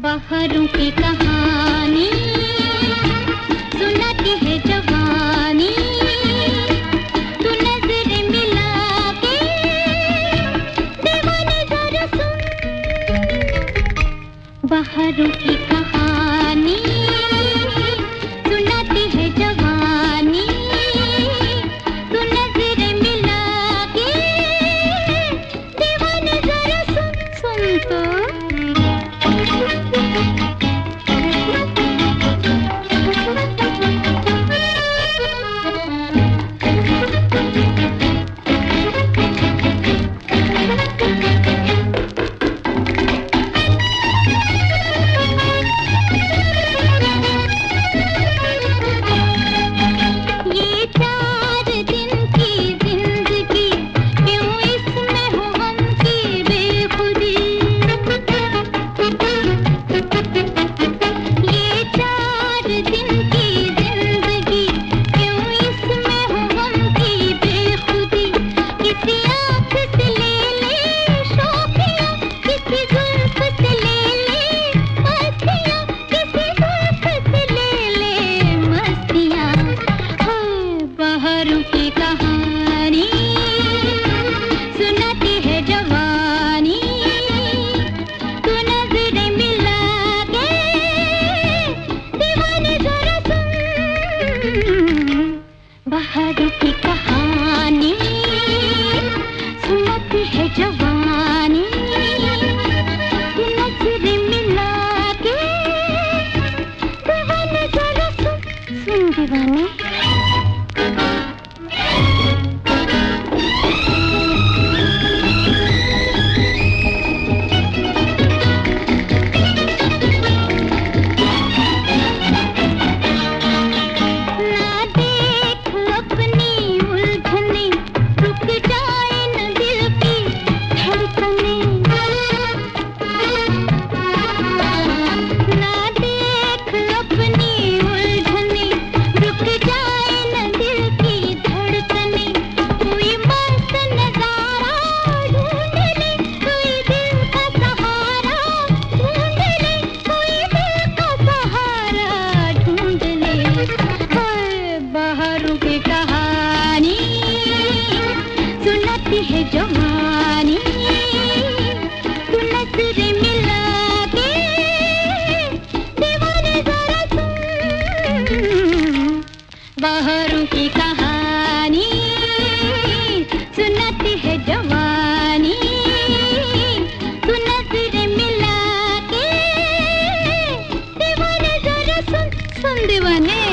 बहारों की कहानी सुनाती है जवानी, तू नजरें मिला के दीवाने जरा सुन। बहारों की कहानी सुनाती है जवानी, तू नजरें मिला के दीवाने जरा सुन। सुन तो बहारों की कहानी सुनाती है जवानी, तू नजरें मिला के दीवाने जरा सुन। सुन दीवाने है जवानी, तू नजरें मिला के दीवाने जरा सुन। बहारों की कहानी सुनाती है जवानी, तू नजरें मिला के दीवाने जरा सुन। सुन दीवाने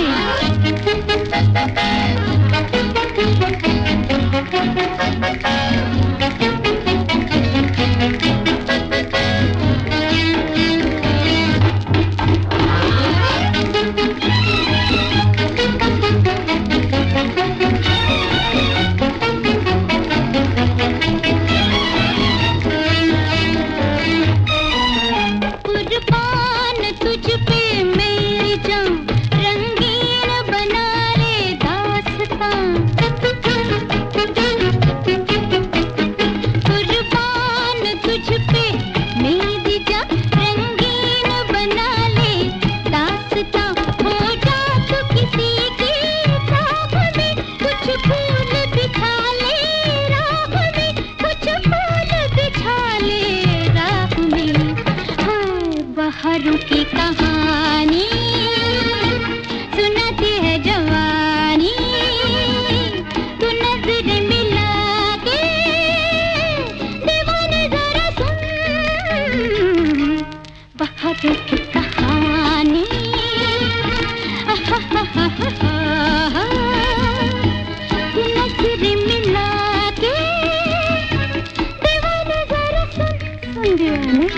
बहारों की कहानी सुनाती है जवानी, तू नजरें मिला के दीवाने जरा सुन। बहारों की कहानी तू नजरें मिला के दीवाने जरा सुन। सुन दीवाने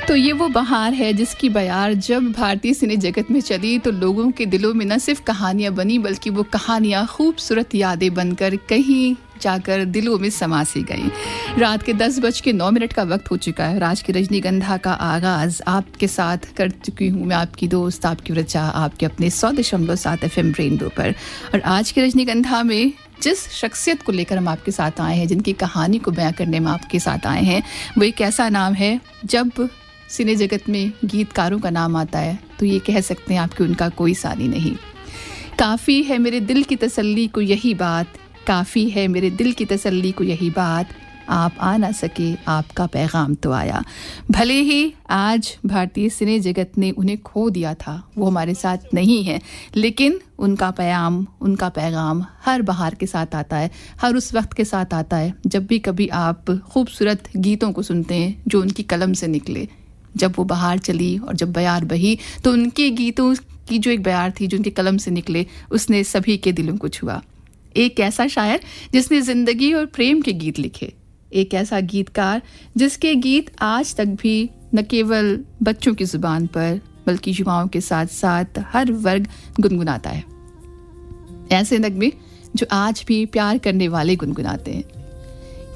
तो ये वो बहार है जिसकी बयार जब भारतीय सिने जगत में चली तो लोगों के दिलों में न सिर्फ कहानियां बनी बल्कि वो कहानियां खूबसूरत यादें बनकर कहीं जाकर दिलों में समा सी गई। रात के 10:09 का वक्त हो चुका है और आज की रजनीगंधा का आगाज आपके साथ कर चुकी हूँ मैं, आपकी दोस्त, आपकी रचा, आपके अपने 100.7 FM रेनबो पर। और आज की रजनीगंधा में जिस शख्सियत को लेकर हम आपके साथ आए हैं, जिनकी कहानी को बयां करने में आपके साथ आए हैं, वो एक ऐसा नाम है जब सिने जगत में गीतकारों का नाम आता है तो ये कह सकते हैं आपकी उनका कोई सानी नहीं। काफ़ी है मेरे दिल की तसल्ली को यही बात, काफ़ी है मेरे दिल की तसल्ली को यही बात, आप आ ना सके आपका पैगाम तो आया। भले ही आज भारतीय सिने जगत ने उन्हें खो दिया था, वो हमारे साथ नहीं है, लेकिन उनका उनका पैगाम हर बहार के साथ आता है, हर उस वक्त के साथ आता है जब भी कभी आप खूबसूरत गीतों को सुनते हैं जो उनकी कलम से निकले। जब वो बहार चली और जब बयार बही तो उनके गीतों की जो एक बयार थी जो उनके कलम से निकले, उसने सभी के दिलों को छुआ। एक ऐसा शायर जिसने जिंदगी और प्रेम के गीत लिखे, एक ऐसा गीतकार जिसके गीत आज तक भी न केवल बच्चों की जुबान पर बल्कि युवाओं के साथ साथ हर वर्ग गुनगुनाता है। ऐसे नगमे जो आज भी प्यार करने वाले गुनगुनाते हैं।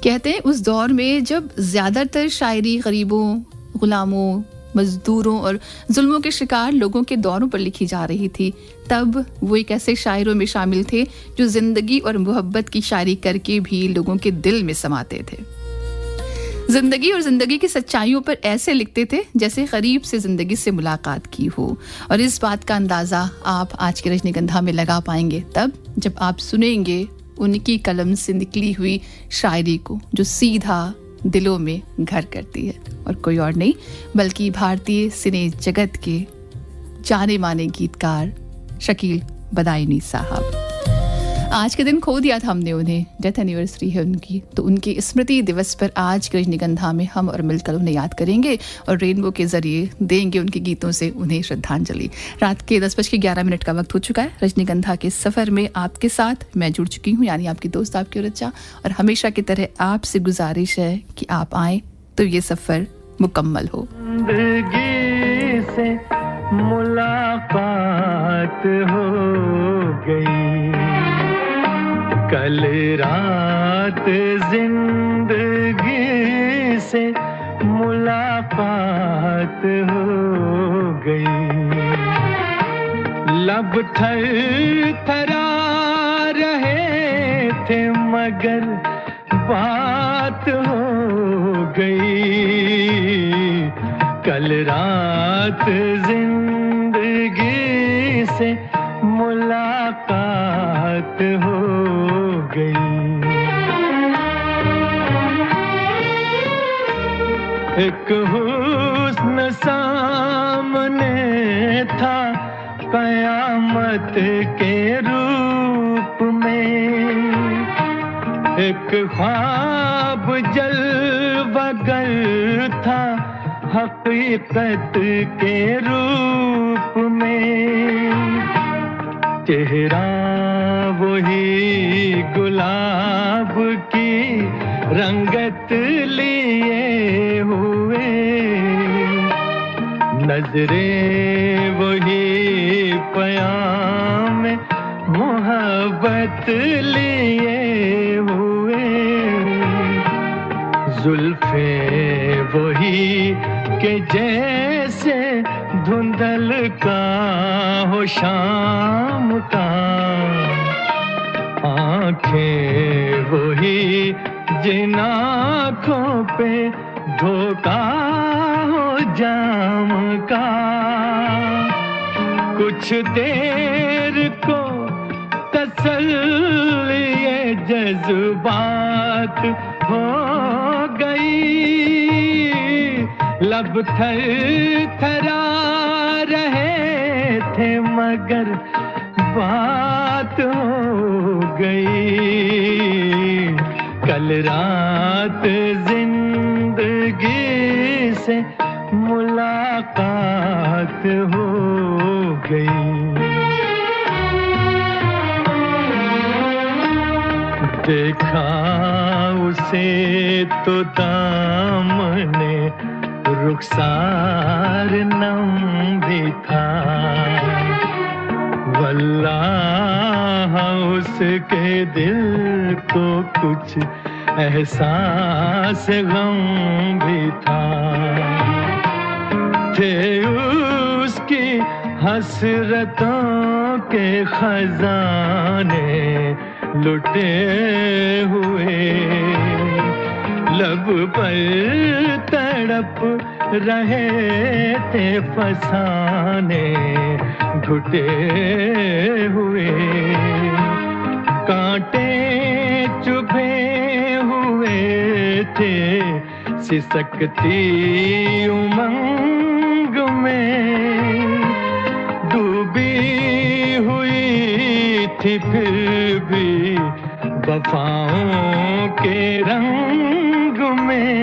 कहते हैं उस दौर में जब ज्यादातर शायरी गरीबों, गुलामों, मजदूरों और जुल्मों के शिकार लोगों के दौरों पर लिखी जा रही थी, तब वो एक ऐसे शायरों में शामिल थे जो जिंदगी और मोहब्बत की शायरी करके भी लोगों के दिल में समाते थे। जिंदगी और जिंदगी की सच्चाइयों पर ऐसे लिखते थे जैसे गरीब से जिंदगी से मुलाकात की हो। और इस बात का अंदाजा आप आज के रजनीगंधा में लगा पाएंगे तब जब आप सुनेंगे उनकी कलम से निकली हुई शायरी को जो सीधा दिलों में घर करती है, और कोई और नहीं बल्कि भारतीय सिने जगत के जाने माने गीतकार शकील बदायूनी साहब। आज के दिन खो दिया था हमने उन्हें, डेथ एनिवर्सरी है उनकी, तो उनकी स्मृति दिवस पर आज के रजनीगंधा में हम और मिलकर उन्हें याद करेंगे और रेनबो के जरिए देंगे उनके गीतों से उन्हें श्रद्धांजलि। रात के 10:11 का वक्त हो चुका है। रजनीगंधा के सफर में आपके साथ मैं जुड़ चुकी हूँ, यानी आपकी दोस्त, आपकी रचा, और हमेशा की तरह आपसे गुजारिश है कि आप आए तो ये सफर मुकम्मल हो। जिंदगी से मुलाकात हो गई, कल रात जिंदगी से मुलाकात हो गई, लब थरथरा रहे थे मगर बात हो गई, कल रात जिंदगी से मुलाकात हो गई। एक हुस्न सामने था कयामत के रूप में, एक ख्वाब जलवगर था हकीकत के रूप में, चेहरा वही गुलाब की रंगत लिए हुए, नजरें वही पयाम मोहब्बत लिए हुए, जुल्फे वही के जैसे धुंधल का हो शाम का, आंखें वही जिन आँखों पे धोखा हो जाम का, कुछ देर को तसल्ली ये जज्बात हो गई, लब थरथरा रहे थे मगर बात हो गई, कल रात जिंदगी से मुलाकात हो गई। देखा उसे तो दामने रुखसार नम भी था, वल्लाह उसके दिल को कुछ एहसास गम भी था। थे उसकी हसरतों के खजाने लुटे हुए, लब पर तड़प रहे थे फसाने घुटे हुए। कांटे चुभे हुए थे सिसकती उमंग में, डूबी हुई थी फिर भी वफाओं के रंग में।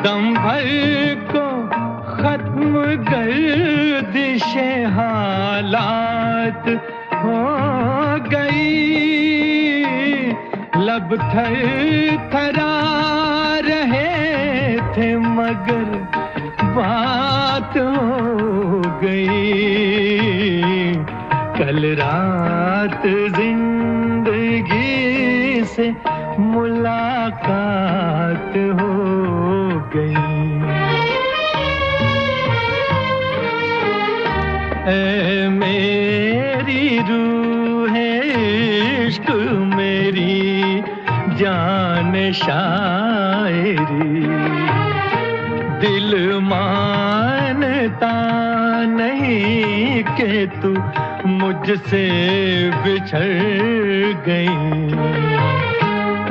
दम भर को खत्म गर्दिशे हालात हो गई, लब थरथरा रहे थे मगर बात हो गई। कल रात जिंदगी से मुलाकात हो गई। ऐ मेरी रूह इश्क मेरी जान शायरी, दिल मानता नहीं कि तू मुझसे बिछड़ गई।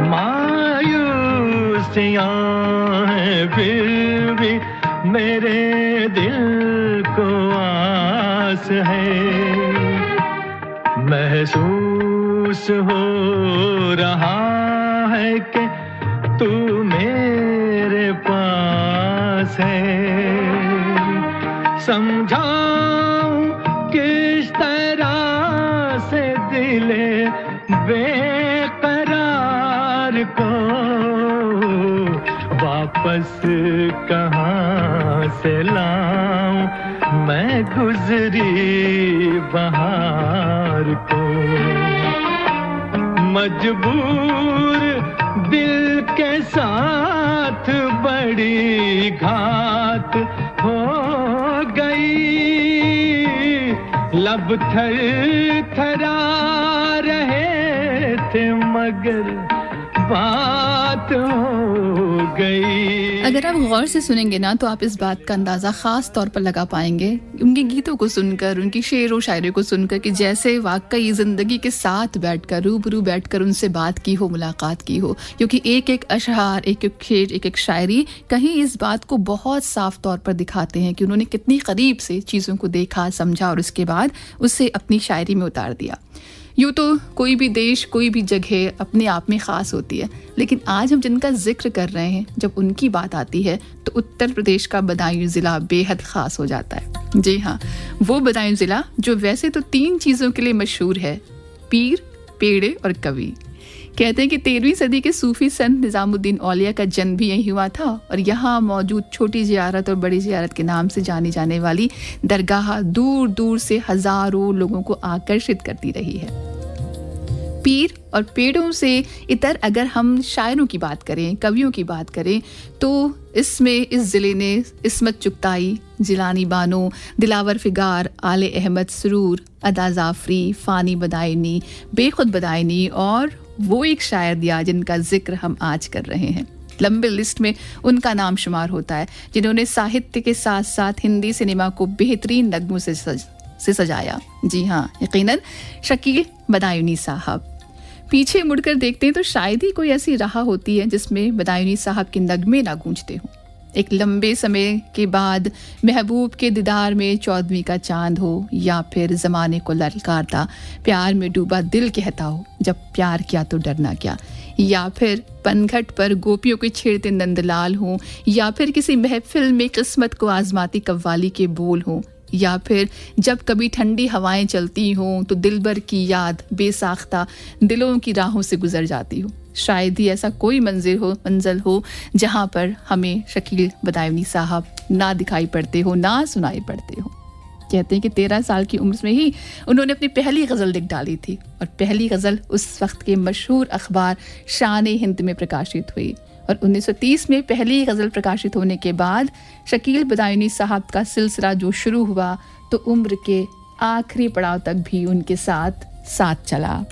मायूसियां हैं फिर भी मेरे दिल को आस है, महसूस हो रहा है कि तू मेरे पास है। समझाऊं किस तरह से दिले बेकरार को, वापस कहाँ से लाऊं मैं गुजरी बहार को। मजबूर दिल के साथ बड़ी घात हो गई, लब थरथरा रहे थे मगर बात हो गई। अगर आप गौर से सुनेंगे ना तो आप इस बात का अंदाज़ा ख़ास तौर पर लगा पाएंगे उनके गीतों को सुनकर, उनकी शेर व शायरी को सुनकर, कि जैसे वाकई ज़िंदगी के साथ बैठकर, रूबरू बैठकर उनसे बात की हो, मुलाकात की हो। क्योंकि एक एक अशआर, एक एक शेर, एक एक शायरी कहीं इस बात को बहुत साफ तौर पर दिखाते हैं कि उन्होंने कितनी करीब से चीज़ों को देखा, समझा और उसके बाद उसे अपनी शायरी में उतार दिया। यूँ तो कोई भी देश, कोई भी जगह अपने आप में ख़ास होती है, लेकिन आज हम जिनका जिक्र कर रहे हैं, जब उनकी बात आती है तो उत्तर प्रदेश का बदायूं ज़िला बेहद ख़ास हो जाता है। जी हाँ, वो बदायूं ज़िला जो वैसे तो 3 चीज़ों के लिए मशहूर है, पीर, पेड़े और कवि। कहते हैं कि 13वीं सदी के सूफी संत निज़ामुद्दीन औलिया का जन्म भी यहीं हुआ था और यहाँ मौजूद छोटी ज़ियारत और बड़ी ज़ियारत के नाम से जानी जाने वाली दरगाह दूर दूर से हज़ारों लोगों को आकर्षित करती रही है। पीर और पेड़ों से इतर अगर हम शायरों की बात करें, कवियों की बात करें, तो इसमें इस ज़िले ने इस्मत चुगताई, जिलानी बानो, दिलावर फिगार, आले अहमद सरूर, अदा जाफरी, फ़ानी बदायनी, बेखुद बदायनी और वो एक शायर दिया जिनका जिक्र हम आज कर रहे हैं। लंबे लिस्ट में उनका नाम शुमार होता है जिन्होंने साहित्य के साथ साथ हिंदी सिनेमा को बेहतरीन नगमों से सजाया। जी हाँ, यकीनन शकील बदायूनी साहब। पीछे मुड़कर देखते हैं तो शायद ही कोई ऐसी राह होती है जिसमें बदायूनी साहब के नगमे ना गूंजते हों। एक लंबे समय के बाद महबूब के दीदार में 14वीं का चांद हो, या फिर ज़माने को ललकारता प्यार में डूबा दिल कहता हो जब प्यार किया तो डरना क्या, या फिर पनघट पर गोपियों के छेड़ते नंदलाल हों, या फिर किसी महफिल में किस्मत को आजमाती कव्वाली के बोल हों, या फिर जब कभी ठंडी हवाएं चलती हों तो दिलबर की याद बेसाख्ता दिलों की राहों से गुजर जाती हो। शायद ही ऐसा कोई मंजिल हो जहाँ पर हमें शकील बदायूनी साहब ना दिखाई पड़ते हो, ना सुनाई पड़ते हो। कहते हैं कि 13 साल की उम्र में ही उन्होंने अपनी पहली गज़ल लिख डाली थी और पहली गज़ल उस वक्त के मशहूर अखबार शान हिंद में प्रकाशित हुई। और 1930 में पहली गज़ल प्रकाशित होने के बाद शकील बदायूनी साहब का सिलसिला जो शुरू हुआ तो उम्र के आखिरी पड़ाव तक भी उनके साथ चला।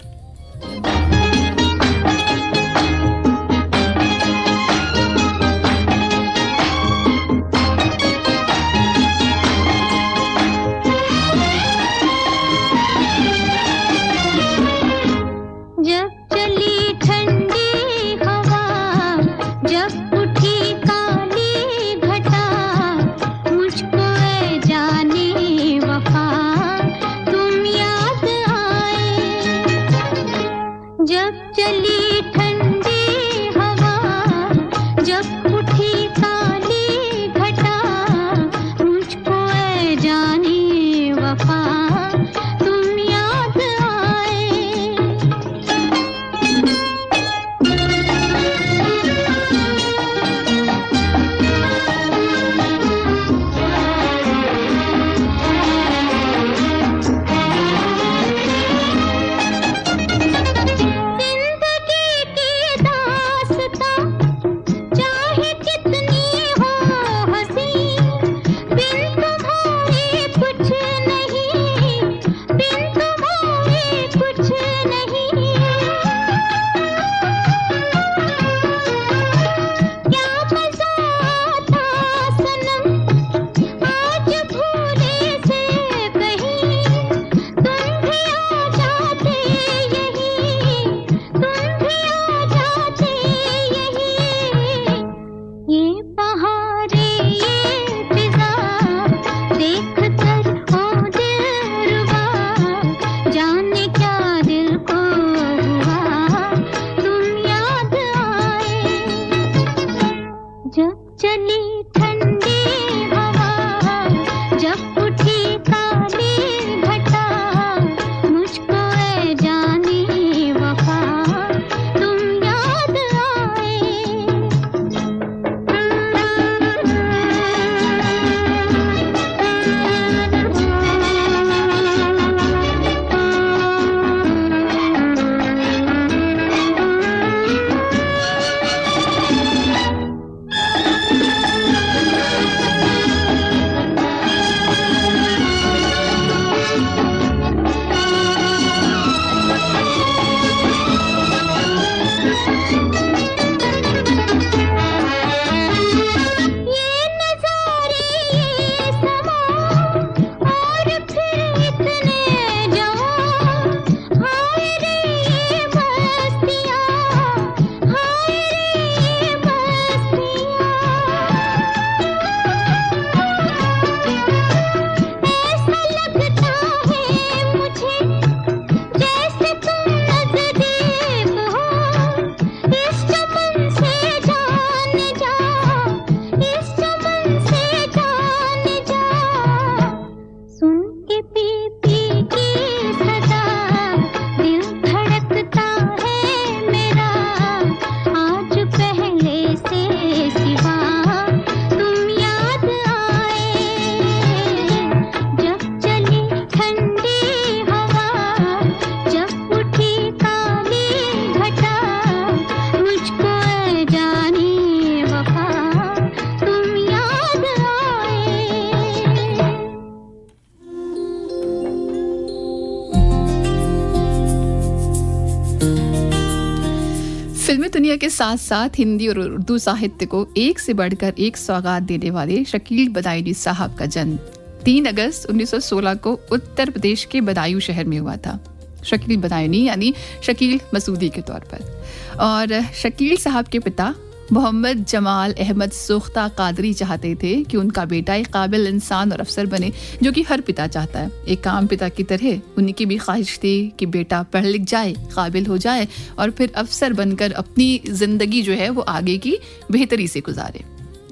फिल्मी दुनिया के साथ साथ हिंदी और उर्दू साहित्य को एक से बढ़कर एक सौगात देने वाले शकील बदायूनी साहब का जन्म 3 अगस्त 1916 को उत्तर प्रदेश के बदायूं शहर में हुआ था। शकील बदायूनी यानी शकील मसूदी के तौर पर। और शकील साहब के पिता मोहम्मद जमाल अहमद सोख्ता कादरी चाहते थे कि उनका बेटा एक काबिल इंसान और अफसर बने, जो कि हर पिता चाहता है। एक आम पिता की तरह उनकी भी ख्वाहिश थी कि बेटा पढ़ लिख जाए, काबिल हो जाए और फिर अफसर बनकर अपनी ज़िंदगी जो है वो आगे की बेहतरी से गुजारे।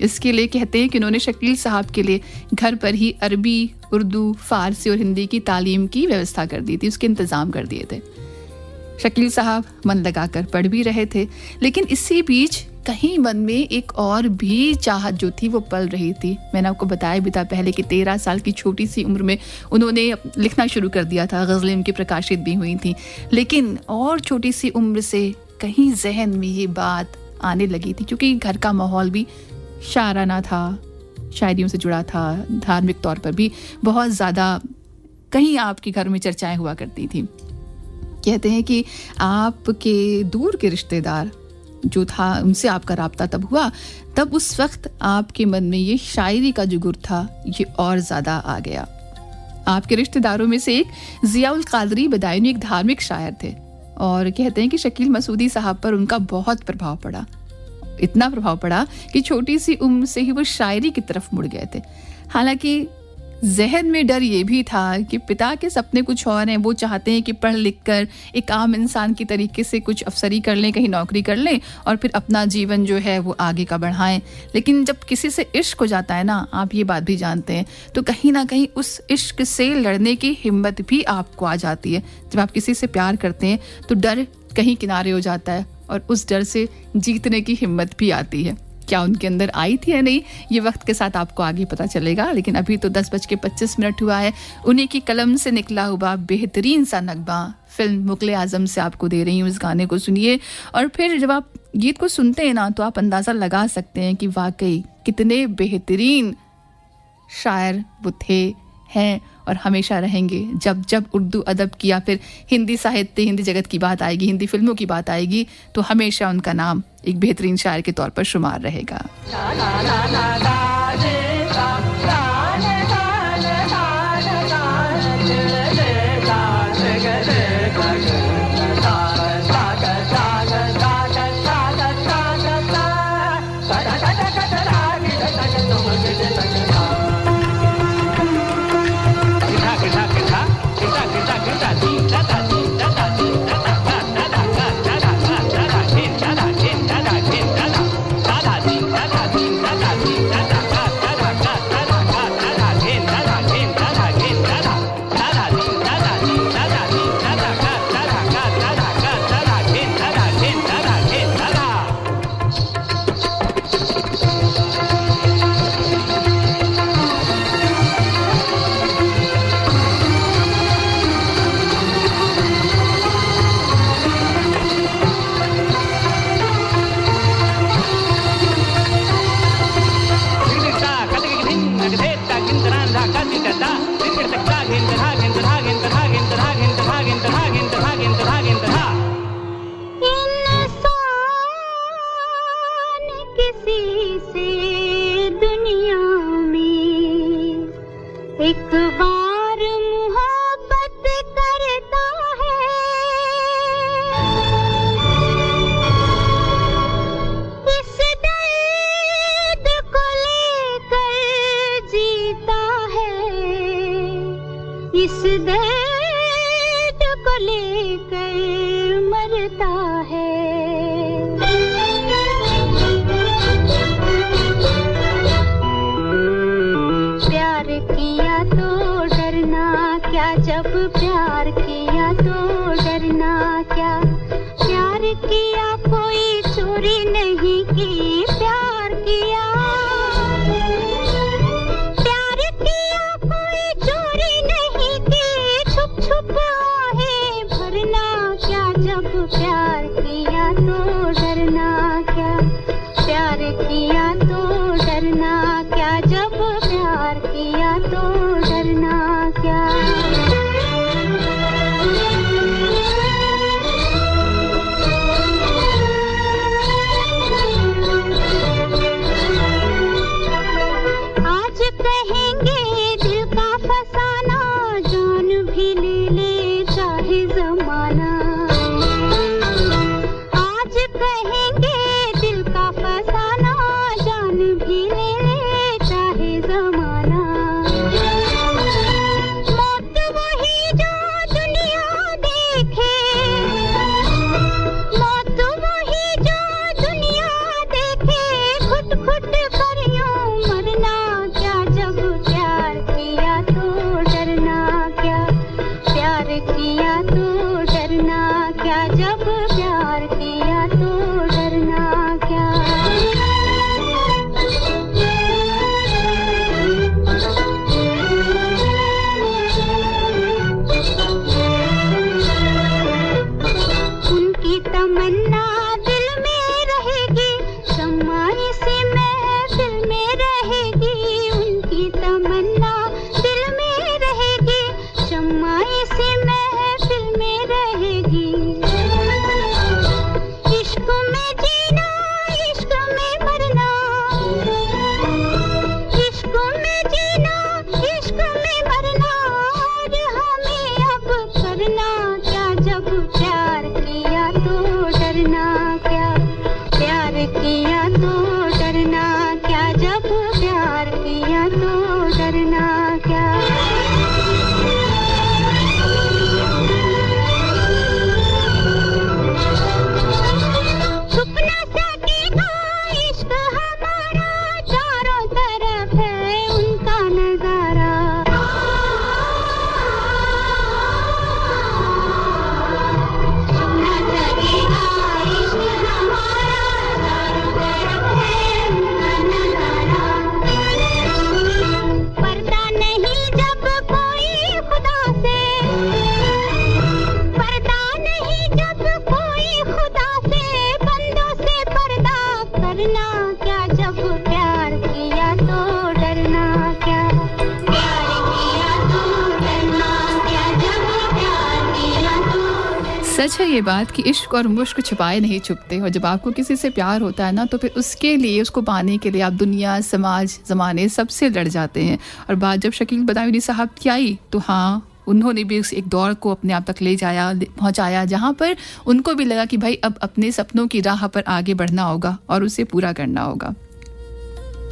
इसके लिए कहते हैं कि उन्होंने शकील साहब के लिए घर पर ही अरबी, उर्दू, फ़ारसी और हिंदी की तालीम की व्यवस्था कर दी थी, उसके इंतज़ाम कर दिए थे। शकील साहब मन लगाकर पढ़ भी रहे थे, लेकिन इसी बीच कहीं मन में एक और भी चाहत जो थी वो पल रही थी। मैंने आपको बताया भी था पहले कि 13 साल की छोटी सी उम्र में उन्होंने लिखना शुरू कर दिया था, गज़लें उनकी प्रकाशित भी हुई थी। लेकिन और छोटी सी उम्र से कहीं जहन में ये बात आने लगी थी, क्योंकि घर का माहौल भी शायराना था, शायरियों से जुड़ा था, धार्मिक तौर पर भी बहुत ज़्यादा कहीं आपके घर में चर्चाएं हुआ करती थी। कहते हैं कि आपके दूर के रिश्तेदार जो था उनसे आपका राब्ता तब हुआ, तब उस वक्त आपके मन में ये शायरी का जो गुर था ये और ज़्यादा आ गया। आपके रिश्तेदारों में से एक ज़ियाउल क़ादरी बदायूनी एक धार्मिक शायर थे, और कहते हैं कि शकील मसूदी साहब पर उनका बहुत प्रभाव पड़ा। इतना प्रभाव पड़ा कि छोटी सी उम्र से ही वो शायरी की तरफ मुड़ गए थे। हालांकि जहन में डर ये भी था कि पिता के सपने कुछ और हैं, वो चाहते हैं कि पढ़ लिख कर एक आम इंसान की तरीके से कुछ अफसरी कर लें, कहीं नौकरी कर लें और फिर अपना जीवन जो है वो आगे का बढ़ाएं। लेकिन जब किसी से इश्क हो जाता है ना, आप ये बात भी जानते हैं, तो कहीं ना कहीं उस इश्क से लड़ने की हिम्मत भी आपको आ जाती है। जब आप किसी से प्यार करते हैं तो डर कहीं किनारे हो जाता है और उस डर से जीतने की हिम्मत भी आती है। क्या उनके अंदर आई थी या नहीं, ये वक्त के साथ आपको आगे पता चलेगा। लेकिन अभी तो 10:25 हुआ है। उन्हीं की कलम से निकला हुआ बेहतरीन सा नगमा फिल्म मुग़ल आज़म से आपको दे रही हूँ। इस गाने को सुनिए और फिर जब आप गीत को सुनते हैं ना, तो आप अंदाज़ा लगा सकते हैं कि वाकई कितने बेहतरीन शायर वो थे, हैं और हमेशा रहेंगे। जब जब उर्दू अदब की या फिर हिंदी साहित्य, हिंदी जगत की बात आएगी, हिंदी फिल्मों की बात आएगी, तो हमेशा उनका नाम एक बेहतरीन शायर के तौर पर शुमार रहेगा। एक बार मोहब्बत करता है, इस दर्द को लेकर जीता है, इस दर्द को लेकर मरता है। प्यार किया तो सच है ये बात कि इश्क और मुश्क छुपाए नहीं छुपते, और जब आपको किसी से प्यार होता है ना तो फिर उसके लिए, उसको पाने के लिए आप दुनिया, समाज, ज़माने सबसे लड़ जाते हैं। और बात जब शकील बदायूनी साहब की आई तो हाँ, उन्होंने भी उस एक दौर को अपने आप तक ले जाया, पहुंचाया, जहां पर उनको भी लगा कि भाई अब अपने सपनों की राह पर आगे बढ़ना होगा और उसे पूरा करना होगा।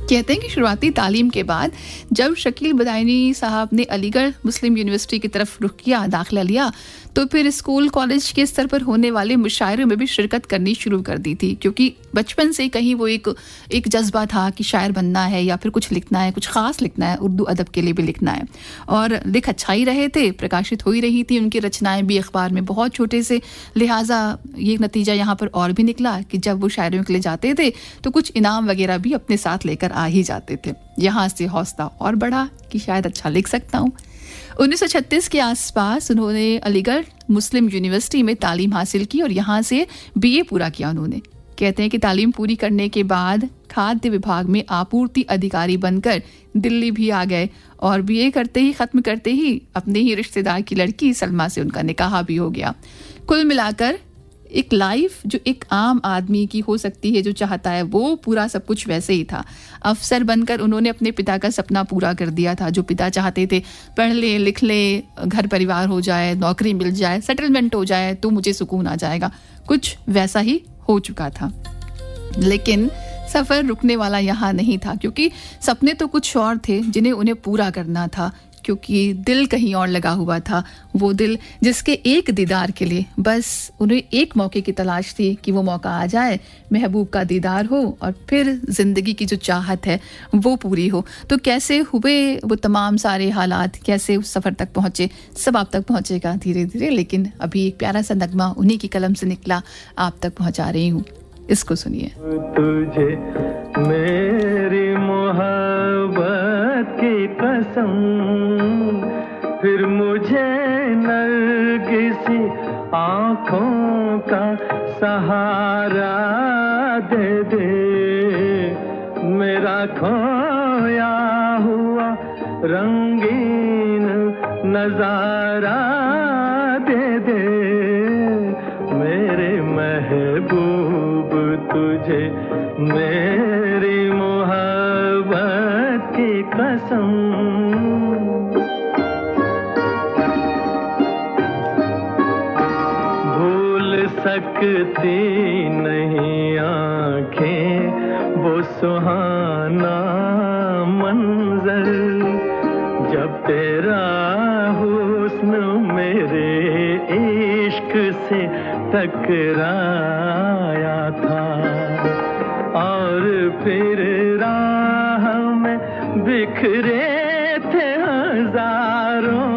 कहते हैं कि शुरुआती तालीम के बाद जब शकील बदायूनी साहब ने अलीगढ़ मुस्लिम यूनिवर्सिटी की तरफ रुख किया, दाखिला लिया, तो फिर स्कूल कॉलेज के स्तर पर होने वाले मुशायरों में भी शिरकत करनी शुरू कर दी थी, क्योंकि बचपन से कहीं वो एक जज्बा था कि शायर बनना है या फिर कुछ लिखना है, कुछ ख़ास लिखना है, उर्दू अदब के लिए भी लिखना है। और लिख अच्छा ही रहे थे, प्रकाशित हो ही रही थी उनकी रचनाएं भी अखबार में बहुत छोटे से, लिहाजा ये नतीजा यहाँ पर और भी निकला कि जब वो शायरों के लिए जाते थे तो कुछ इनाम वगैरह भी अपने साथ लेकर आ ही जाते थे। यहाँ से हौसला और बढ़ा कि शायद अच्छा लिख सकता हूँ। 1936 के आसपास उन्होंने अलीगढ़ मुस्लिम यूनिवर्सिटी में तालीम हासिल की और यहाँ से बीए पूरा किया उन्होंने। कहते हैं कि तालीम पूरी करने के बाद खाद्य विभाग में आपूर्ति अधिकारी बनकर दिल्ली भी आ गए और बीए करते ही, ख़त्म करते ही अपने ही रिश्तेदार की लड़की सलमा से उनका निकाह भी हो गया। कुल मिलाकर एक लाइफ जो एक आम आदमी की हो सकती है, जो चाहता है, वो पूरा सब कुछ वैसे ही था। अफसर बनकर उन्होंने अपने पिता का सपना पूरा कर दिया था। जो पिता चाहते थे पढ़ ले, लिख ले, घर परिवार हो जाए, नौकरी मिल जाए, सेटलमेंट हो जाए तो मुझे सुकून आ जाएगा, कुछ वैसा ही हो चुका था। लेकिन सफ़र रुकने वाला यहाँ नहीं था, क्योंकि सपने तो कुछ और थे जिन्हें उन्हें पूरा करना था, क्योंकि दिल कहीं और लगा हुआ था। वो दिल जिसके एक दीदार के लिए बस उन्हें एक मौके की तलाश थी कि वो मौका आ जाए, महबूब का दीदार हो और फिर ज़िंदगी की जो चाहत है वो पूरी हो। तो कैसे हुए वो तमाम सारे हालात, कैसे उस सफ़र तक पहुँचे, सब आप तक पहुँचेगा धीरे धीरे। लेकिन अभी एक प्यारा सा नगमा उन्हीं की कलम से निकला, आप तक पहुँचा रही हूँ, इसको सुनिए। तुझे मेरी मोहब्बत की कसम, फिर मुझे नरगिसी आँखों का सहारा दे दे, मेरा खोया हुआ रंगीन नजारा दे दे, मेरे महबूब तुझे मेरी मोहब्बत की कसम। भूल सकती नहीं आँखें वो सुहाना मंजर, जब तेरा हुस्न मेरे इश्क से टकराया था, और फिर राह में बिखरे थे हजारों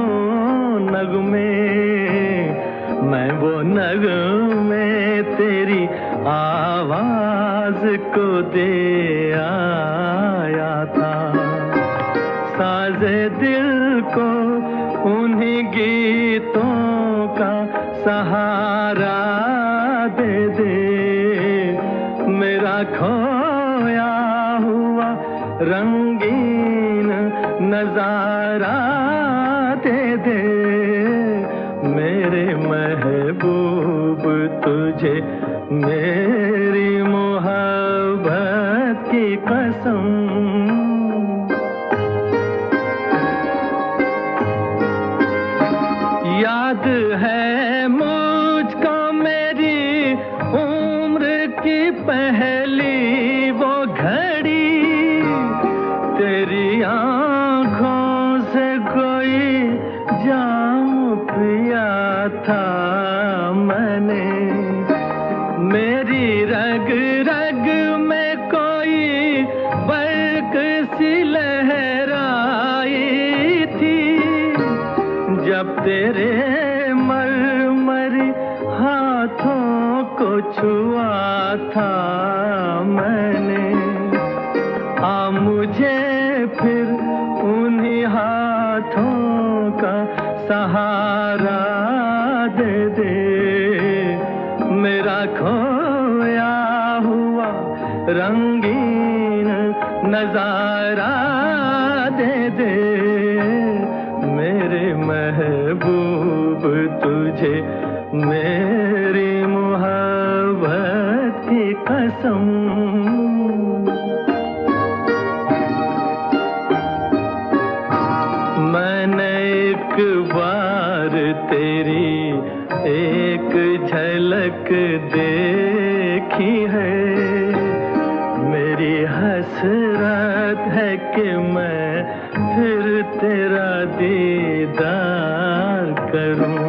नगमे, मैं वो नगमे तेरी आवाज को दे आया था, साज़े दिल को उन्हीं गीतों का सहारा दे दे, मेरा खोया हुआ रंगीन नजारा दे दे, मेरे महबूब तुझे मेरी मोहब्बत की कसम। याद है मुझको मेरी उम्र की पहली वो घड़ी, तेरी आँखों से कोई जाम पिया था मैंने, मेरी रग रग में कोई बर्क सी लहराई थी, जब तेरे मरमरी हाथों को छुआ था मैंने, आ मुझे फिर उन्हीं हाथों का सहारा दे दे, मेरा खोया हुआ रंगीन नजारा दे दे, मेरे महबूब तुझे मेरी मोहब्बत की कसम। मैंने एक बार तेरी एक झलक देखी है, मेरी हसरत है कि मैं फिर तेरा दीदार करूं।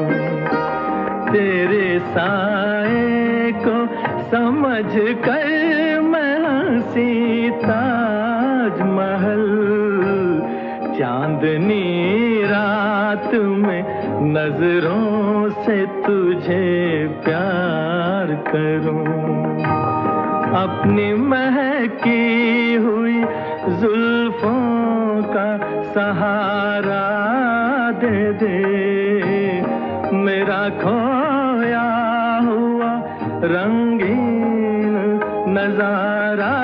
तेरे साए को समझ कर मैं हंसी ताजमहल, चांदनी रात में नजरों से तुझे प्यार करूं। अपनी महकी हुई जुल्फों का सहारा दे दे, मेरा खोया हुआ रंगीन नजारा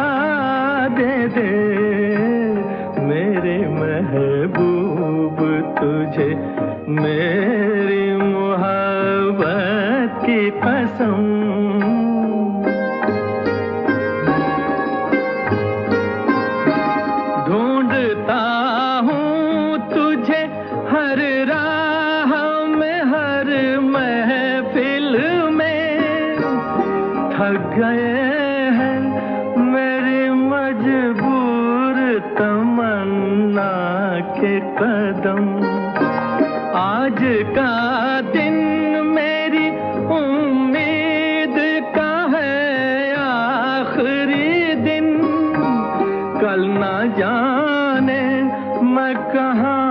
दे दे। मेरे महबूब तुझे मेरी मोहब्बत की कसम। ढूंढता हूँ तुझे हर राह में, हर महफिल में। थक गए हैं मेरी मजबूर तमन्ना के कदम। आज का दिन मेरी उम्मीद का है आखिरी दिन, कल ना जाने मैं कहाँ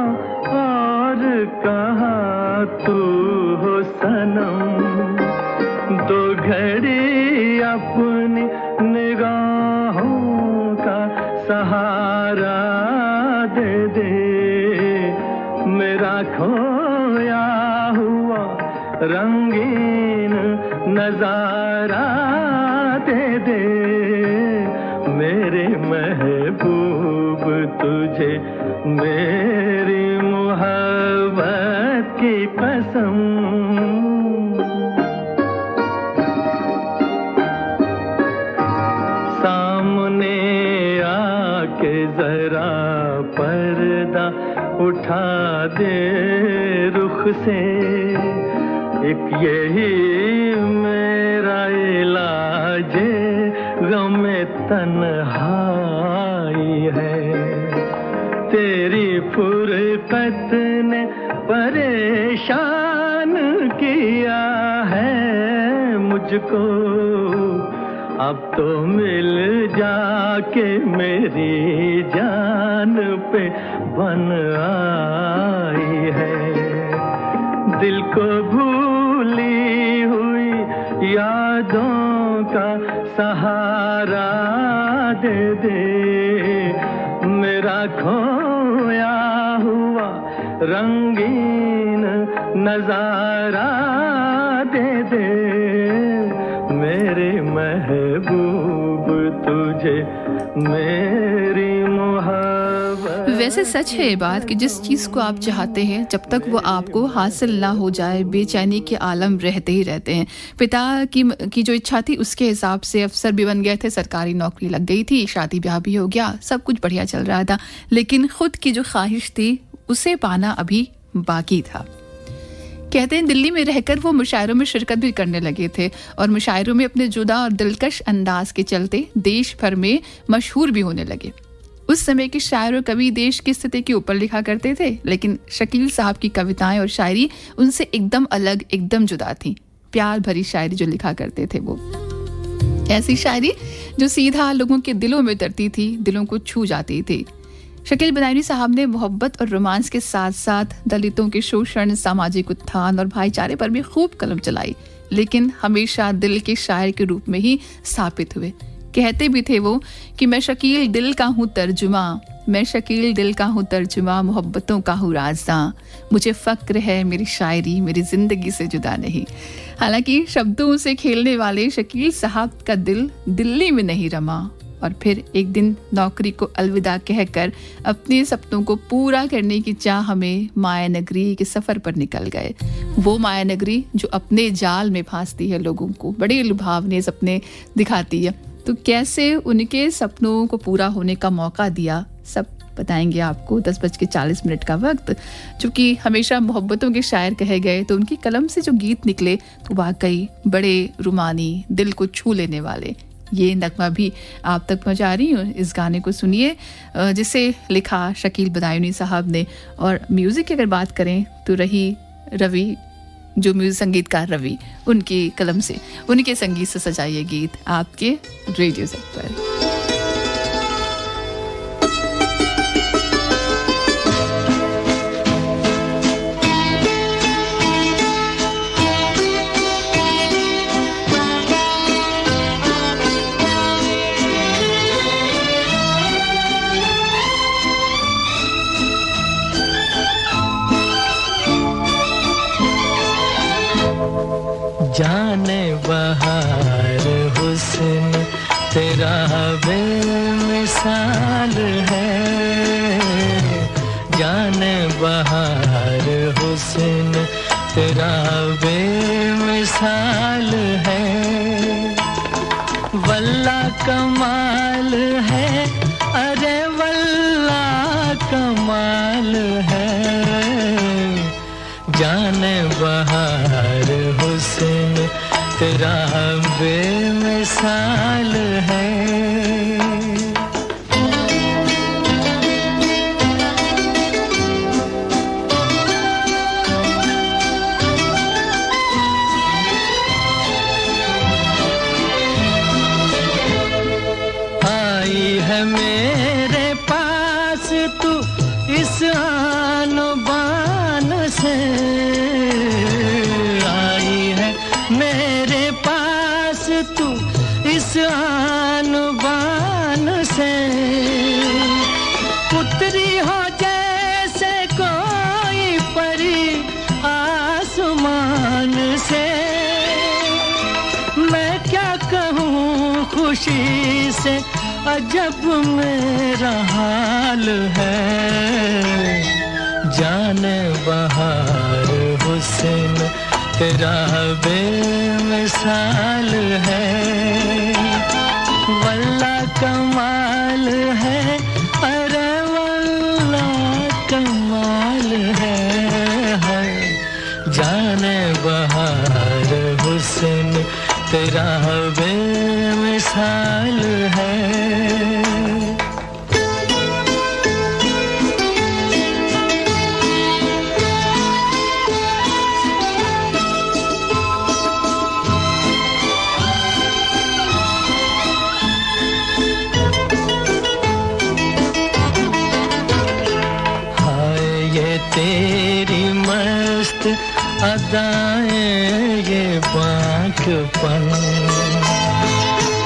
और कहाँ तू हो सनम। दो घड़ी अपनी निगाहों का सहारा दे दे, मेरा खोया हुआ रंगीन नजारा दे दे। मेरे महबूब तुझे मेरी मोहब्बत की कसम। सामने आके जरा पर्दा उठा दे रुख से, एक यही मेरा इलाज गमे तन्हाई है। तेरी फुरकत ने परेशान किया है मुझको, अब तो मिल जाके मेरी जान पे बन आई है। दिल को भूली हुई यादों का सहारा दे दे, मेरा खोया हुआ रंगीन नजारा दे दे। मेरे महबूब तुझे मेरी मोहब्बत। वैसे सच है ये बात कि जिस चीज़ को आप चाहते हैं जब तक वो आपको हासिल ना हो जाए बेचैनी के आलम रहते ही रहते हैं। पिता की जो इच्छा थी उसके हिसाब से अफसर भी बन गए थे, सरकारी नौकरी लग गई थी, शादी ब्याह भी हो गया, सब कुछ बढ़िया चल रहा था, लेकिन खुद की जो ख्वाहिश थी उसे पाना अभी बाकी था। कहते हैं दिल्ली में रहकर वो मुशायरों में शिरकत भी करने लगे थे और मुशायरों में अपने जुदा और दिलकश अंदाज के चलते देश भर में मशहूर भी होने लगे। उस समय के शायर और कवि देश की स्थिति के ऊपर लिखा करते थे, लेकिन शकील साहब की कविताएं और शायरी उनसे एकदम अलग, एकदम जुदा थी। प्यार भरी शायरी जो लिखा करते थे वो ऐसी शायरी जो सीधा लोगों के दिलों में उतरती थी, दिलों को छू जाती थी। शकील बदायूनी साहब ने मोहब्बत और रोमांस के साथ साथ दलितों के शोषण, सामाजिक उत्थान और भाईचारे पर भी खूब कलम चलाई, लेकिन हमेशा दिल के शायर के रूप में ही स्थापित हुए। कहते भी थे वो कि मैं शकील दिल का हूँ तर्जुमा, मैं शकील दिल का हूँ तर्जुमा, मोहब्बतों का हूँ राज़दां, मुझे फ़क्र है मेरी शायरी मेरी ज़िंदगी से जुदा नहीं। हालांकि शब्दों से खेलने वाले शकील साहब का दिल दिल्ली में नहीं रमा, और फिर एक दिन नौकरी को अलविदा कहकर अपने सपनों को पूरा करने की चाह में माया नगरी के सफ़र पर निकल गए। वो माया नगरी जो अपने जाल में फांसती है लोगों को, बड़े लुभावने सपने दिखाती है। तो कैसे उनके सपनों को पूरा होने का मौका दिया, सब बताएंगे आपको। 10:40 का वक्त, चूँकि हमेशा मोहब्बतों के शायर कहे गए, तो उनकी कलम से जो गीत निकले तो वाकई बड़े रुमानी, दिल को छू लेने वाले। ये नगमा भी आप तक पहुंचा रही हूँ। इस गाने को सुनिए जिसे लिखा शकील बदायूनी साहब ने, और म्यूज़िक की अगर बात करें तो रही रवि, जो म्यूजिक संगीतकार रवि, उनकी कलम से, उनके संगीत से सजाइए गीत आपके रेडियो सेट पर। जाने बहार हुस्न तेरा बेमिसाल है, जाने बहार हुस्न तेरा बेमिसाल है, वल्लाह कमाल है, अरे वल्लाह कमाल है, जाने बहार हुस्न तेरा बेमिसाल है। आई है मेरे पास तू इस आन बान से, मेरे पास तू इस आन बान से, पुत्री हो जैसे कोई परी आसमान से, मैं क्या कहूँ खुशी से अजब मेरा हाल है, जाने बहार हुस्न तेरा बेमिसाल है, वल्लाह कमाल है, अरे वल्लाह कमाल है, जाने बहार हुस्न तेरा बेमिसाल है। तेरी मस्त अदाएं ये बांकपन,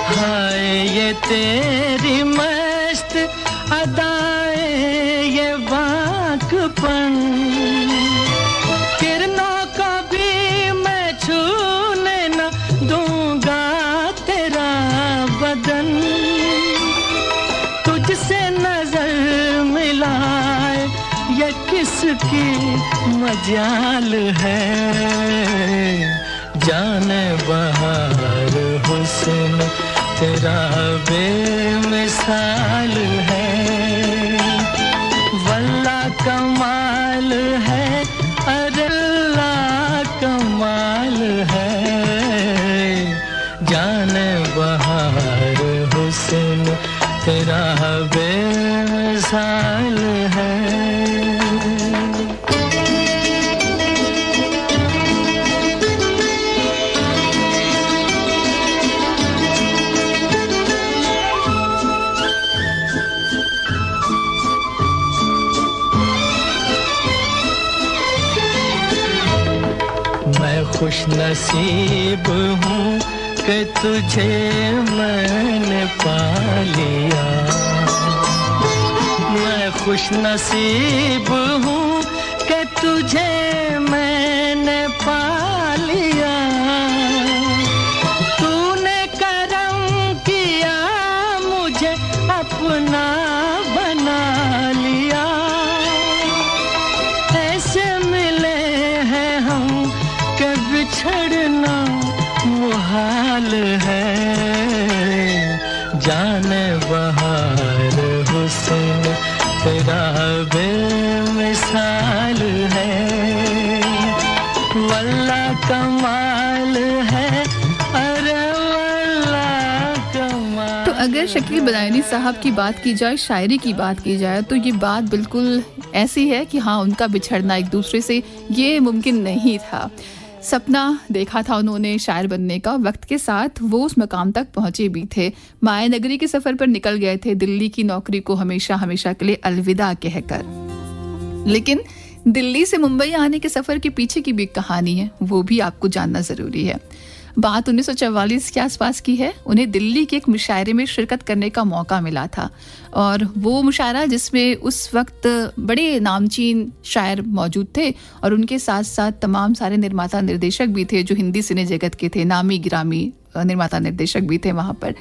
हाय ये तेरी मस्त अदाएं ये बांकपन, किरणों को भी मैं छूने न दूंगा तेरा बदन, तुझसे नजर मिलाए ये किसकी मजाल है, जाने बहार हुस्न तेरा बेमिसाल है, वल्लाह कमाल है, अरे अल्लाह कमाल है, जाने बहार हुस्न तेरा बेमिसाल है। खुश नसीब हूँ कि तुझे मैंने पा लिया, मैं खुश नसीब हूँ कि तुझे मैंने पा लिया, तूने करम किया मुझे कमाल है, अरे वल्लाह कमाल। तो अगर शकील बदायूनी साहब की बात की जाए, शायरी की बात की जाए, तो ये बात बिल्कुल ऐसी है कि हाँ, उनका बिछड़ना एक दूसरे से ये मुमकिन नहीं था। सपना देखा था उन्होंने शायर बनने का, वक्त के साथ वो उस मकाम तक पहुंचे भी थे। माया नगरी के सफ़र पर निकल गए थे, दिल्ली की नौकरी को हमेशा हमेशा के लिए अलविदा कहकर। लेकिन दिल्ली से मुंबई आने के सफ़र के पीछे की भी एक कहानी है, वो भी आपको जानना ज़रूरी है। बात 1944 के आसपास की है। उन्हें दिल्ली के एक मुशायरे में शिरकत करने का मौका मिला था, और वो मुशायरा जिसमें उस वक्त बड़े नामचीन शायर मौजूद थे और उनके साथ साथ तमाम सारे निर्माता निर्देशक भी थे जो हिंदी सिने जगत के थे, नामी गिरामी निर्माता निर्देशक भी थे वहाँ पर।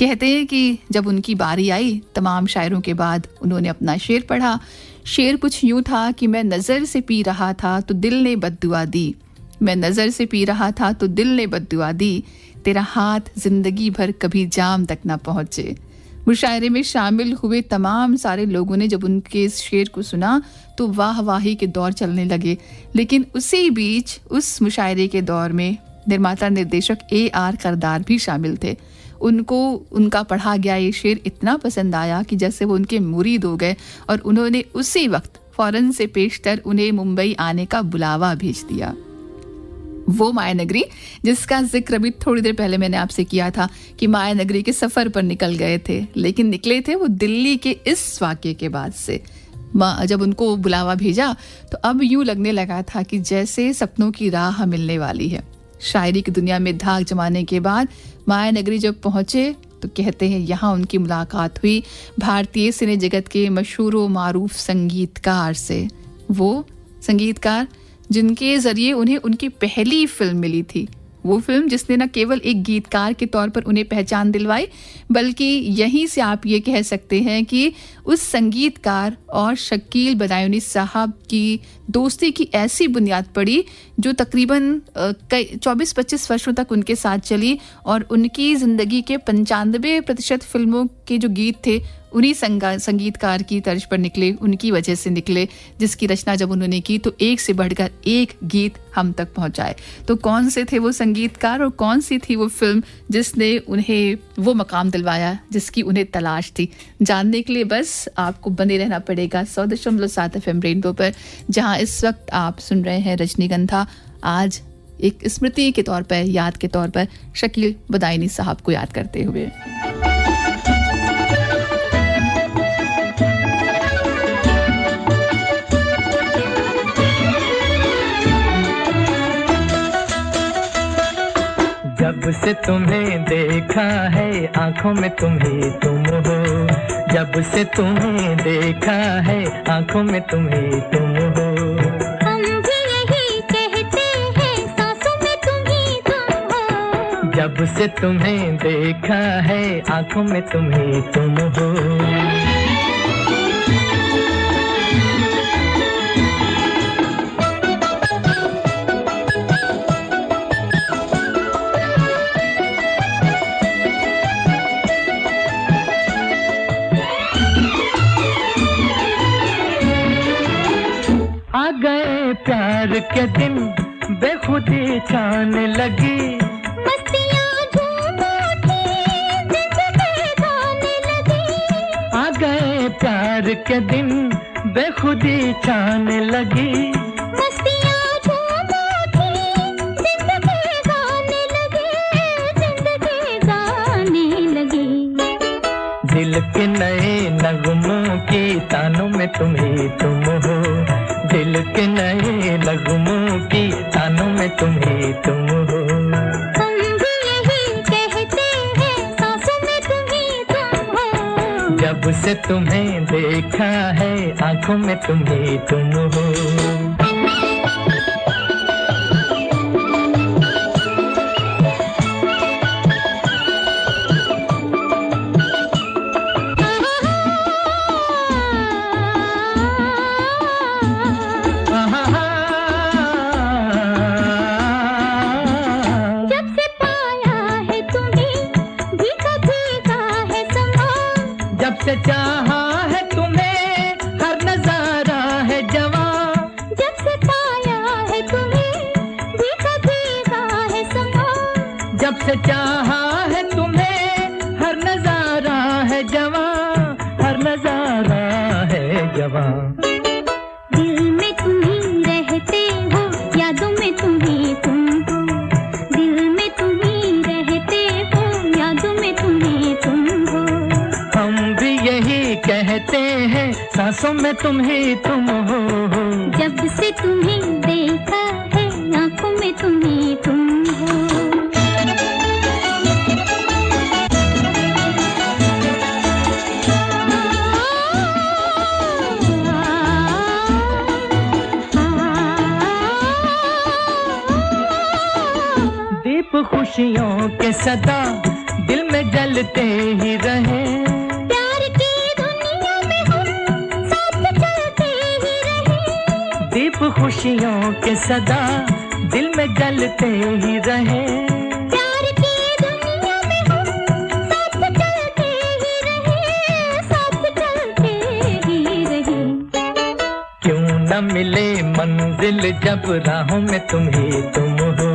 कहते हैं कि जब उनकी बारी आई, तमाम शायरों के बाद उन्होंने अपना शेर पढ़ा। शेर कुछ यूँ था कि मैं नज़र से पी रहा था तो दिल ने बद्दुआ दी, मैं नज़र से पी रहा था तो दिल ने बद्दुआ दी, तेरा हाथ जिंदगी भर कभी जाम तक ना पहुँचे। मुशायरे में शामिल हुए तमाम सारे लोगों ने जब उनके इस शेर को सुना तो वाह वाही के दौर चलने लगे। लेकिन उसी बीच उस मुशायरे के दौर में निर्माता निर्देशक A.R. करदार भी शामिल थे। उनको उनका पढ़ा गया ये शेर इतना पसंद आया कि जैसे वो उनके मुरीद हो गए, और उन्होंने उसी वक्त फ़ौरन से पेशतर उन्हें मुंबई आने का बुलावा भेज दिया। वो माया नगरी जिसका जिक्र अभी थोड़ी देर पहले मैंने आपसे किया था कि माया नगरी के सफ़र पर निकल गए थे, लेकिन निकले थे वो दिल्ली के इस वाक़ये के बाद से। जब उनको बुलावा भेजा तो अब यूँ लगने लगा था कि जैसे सपनों की राह मिलने वाली है। शायरी की दुनिया में धाक जमाने के बाद माया नगरी जब पहुँचे तो कहते हैं यहाँ उनकी मुलाकात हुई भारतीय सिने जगत के मशहूर व मारूफ संगीतकार से। वो संगीतकार जिनके ज़रिए उन्हें उनकी पहली फिल्म मिली थी, वो फिल्म जिसने न केवल एक गीतकार के तौर पर उन्हें पहचान दिलवाई, बल्कि यहीं से आप ये कह सकते हैं कि उस संगीतकार और शकील बदायूनी साहब की दोस्ती की ऐसी बुनियाद पड़ी जो तकरीबन 24-25 वर्षों तक उनके साथ चली, और उनकी ज़िंदगी के 95% फिल्मों के जो गीत थे उन्हीं संगीतकार की तर्ज पर निकले, उनकी वजह से निकले, जिसकी रचना जब उन्होंने की तो एक से बढ़कर एक गीत हम तक पहुंचाए। तो कौन से थे वो संगीतकार और कौन सी थी वो फिल्म जिसने उन्हें वो मकाम दिलवाया जिसकी उन्हें तलाश थी, जानने के लिए बस आपको बने रहना पड़ेगा 100.7 FM रेनबो पर, जहां इस वक्त आप सुन रहे हैं रजनीगंधा। आज एक स्मृति के तौर पर, याद के तौर पर शकील बदायूनी साहब को याद करते हुए। जब से तुम्हें देखा है आंखों में तुम ही तुम हो, जब से तुम्हें देखा है आंखों में तुम ही तुम हो, हम भी यही कहते हैं सांसों में तुम ही तुम हो, जब से तुम्हें देखा है आंखों में तुम ही तुम हो। आ गए प्यार के दिन बेखुदी छाने लगी, मस्तियाँ झूम उठी जिंदगी गाने लगी, आ गए प्यार के दिन बेखुदी छाने लगी, मस्तियाँ झूम उठी जिंदगी गाने लगी, जिंदगी गाने लगी। दिल के नए नगमों की तानों में तुम ही तुम हो, दिल के नए नगमों की तानों में तुम ही तुम हो, हम भी यही कहते हैं सांसों में तुम ही तुम हो, जब से तुम्हें देखा है आंखों में तुम ही तुम हो। जब से चाहा है तुम्हें हर नजारा है जवां, में तुम ही तुम हो। जब से तुम्हें देखा है आंखों में तुम ही तुम हो। दीप खुशियों के सदा दिल में जलते ही रहे। प्यार की दुनिया में हम साथ चलते ही रहे। दीप खुशियों के सदा दिल में जलते ही रहे। प्यार की दुनिया में हम साथ चलते ही रहे, साथ चलते ही रहे। क्यों न मिले मंजिल जब राहों में तुम ही तुम हो।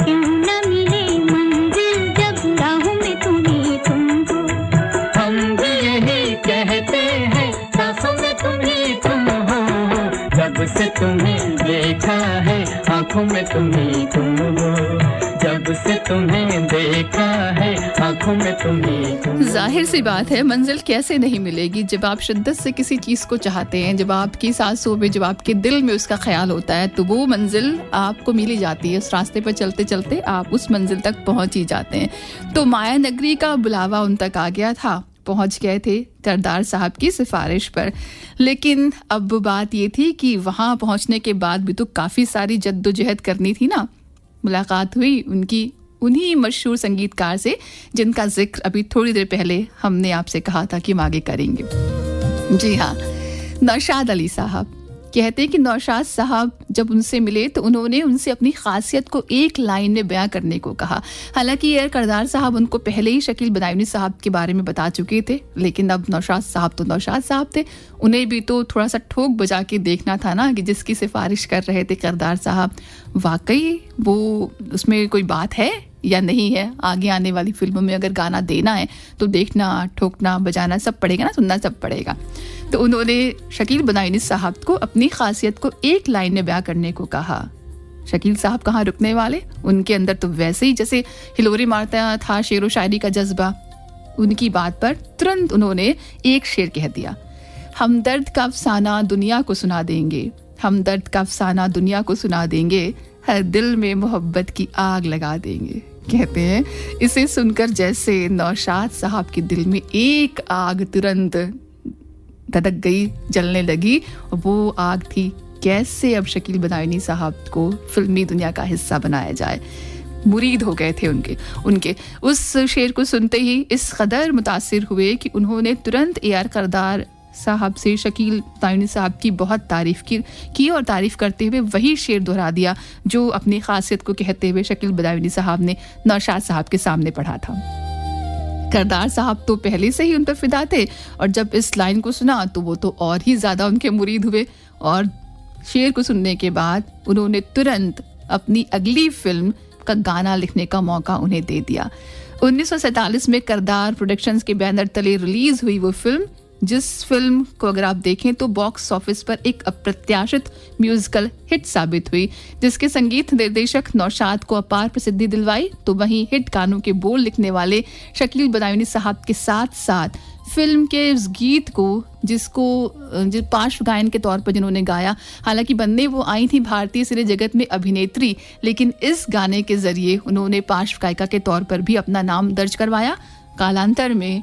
क्यों न मिले मंजिल जब राहों में तुम ही तुम हो। हम भी यही कहते हैं सांसों में तुम ही तुम हो। जब से तुम्हें देखा है आंखों में तुम ही तुम हो। जब से तुम्हें देखा है आंखों में तुम ही तुम हो। जाहिर सी बात है मंजिल कैसे नहीं मिलेगी जब आप शिद्दत से किसी चीज़ को चाहते हैं, जब आपकी सांसों में, जब आपके दिल में उसका ख्याल होता है तो वो मंजिल आपको मिल ही जाती है। उस रास्ते पर चलते चलते आप उस मंजिल तक पहुंच ही जाते हैं। तो माया नगरी का बुलावा उन तक आ गया था, पहुंच गए थे करदार साहब की सिफारिश पर। लेकिन अब बात ये थी कि वहां पहुंचने के बाद भी तो काफ़ी सारी जद्दोजहद करनी थी ना। मुलाकात हुई उनकी उन्हीं मशहूर संगीतकार से जिनका जिक्र अभी थोड़ी देर पहले हमने आपसे कहा था कि हम आगे करेंगे। जी हाँ, नौशाद अली साहब। कहते हैं कि नौशाद साहब जब उनसे मिले तो उन्होंने उनसे अपनी खासियत को एक लाइन में बयां करने को कहा। हालांकि यार करदार साहब उनको पहले ही शकील बदायूनी साहब के बारे में बता चुके थे, लेकिन अब नौशाद साहब तो नौशाद साहब थे, उन्हें भी तो थोड़ा सा ठोक बजा के देखना था ना कि जिसकी सिफारिश कर रहे थे करदार साहब वाकई वो उसमें कोई बात है या नहीं है। आगे आने वाली फिल्मों में अगर गाना देना है तो देखना, ठोकना, बजाना सब पड़ेगा ना, सुनना सब पड़ेगा। तो उन्होंने शकील बदायूनी साहब को अपनी खासियत को एक लाइन में बयां करने को कहा। शकील साहब कहाँ रुकने वाले, उनके अंदर तो वैसे ही जैसे हिलोरी मारता था शेरो शायरी का जज्बा। उनकी बात पर तुरंत उन्होंने एक शेर कह दिया, हमदर्द का अफसाना दुनिया को सुना देंगे, हमदर्द का अफसाना दुनिया को सुना देंगे, हर दिल में मोहब्बत की आग लगा देंगे। कहते हैं इसे सुनकर जैसे नौशाद साहब के दिल में एक आग तुरंत धधक गई, जलने लगी। वो आग थी कैसे अब शकील बदायूनी साहब को फिल्मी दुनिया का हिस्सा बनाया जाए। मुरीद हो गए थे उनके उस शेर को सुनते ही इस कदर मुतासिर हुए कि उन्होंने तुरंत ए.आर. करदार साहब से शकील बदायूनी साहब की बहुत तारीफ की और तारीफ करते हुए वही शेर दोहरा दिया जो अपनी खासियत को कहते हुए शकील बदायूनी साहब ने नौशाद साहब के सामने पढ़ा था। करदार साहब तो पहले से ही उन पर फिदा थे और जब इस लाइन को सुना तो वो तो और ही ज्यादा उनके मुरीद हुए और शेर को सुनने के बाद उन्होंने तुरंत अपनी अगली फिल्म का गाना लिखने का मौका उन्हें दे दिया। 1947 में करदार प्रोडक्शंस के बैनर तले रिलीज हुई वो फिल्म, जिस फिल्म को अगर आप देखें तो बॉक्स ऑफिस पर एक अप्रत्याशित म्यूजिकल हिट साबित हुई, जिसके संगीत निर्देशक नौशाद को अपार प्रसिद्धि दिलवाई। तो वहीं हिट गानों के बोल लिखने वाले शकील बदायूनी साहब के साथ साथ फिल्म के उस गीत को जिस पार्श्व गायन के तौर पर जिन्होंने गाया, हालांकि बनने वो आई थी भारतीय सिने जगत में अभिनेत्री, लेकिन इस गाने के जरिए उन्होंने पार्श्व गायिका के तौर पर भी अपना नाम दर्ज करवाया। कालांतर में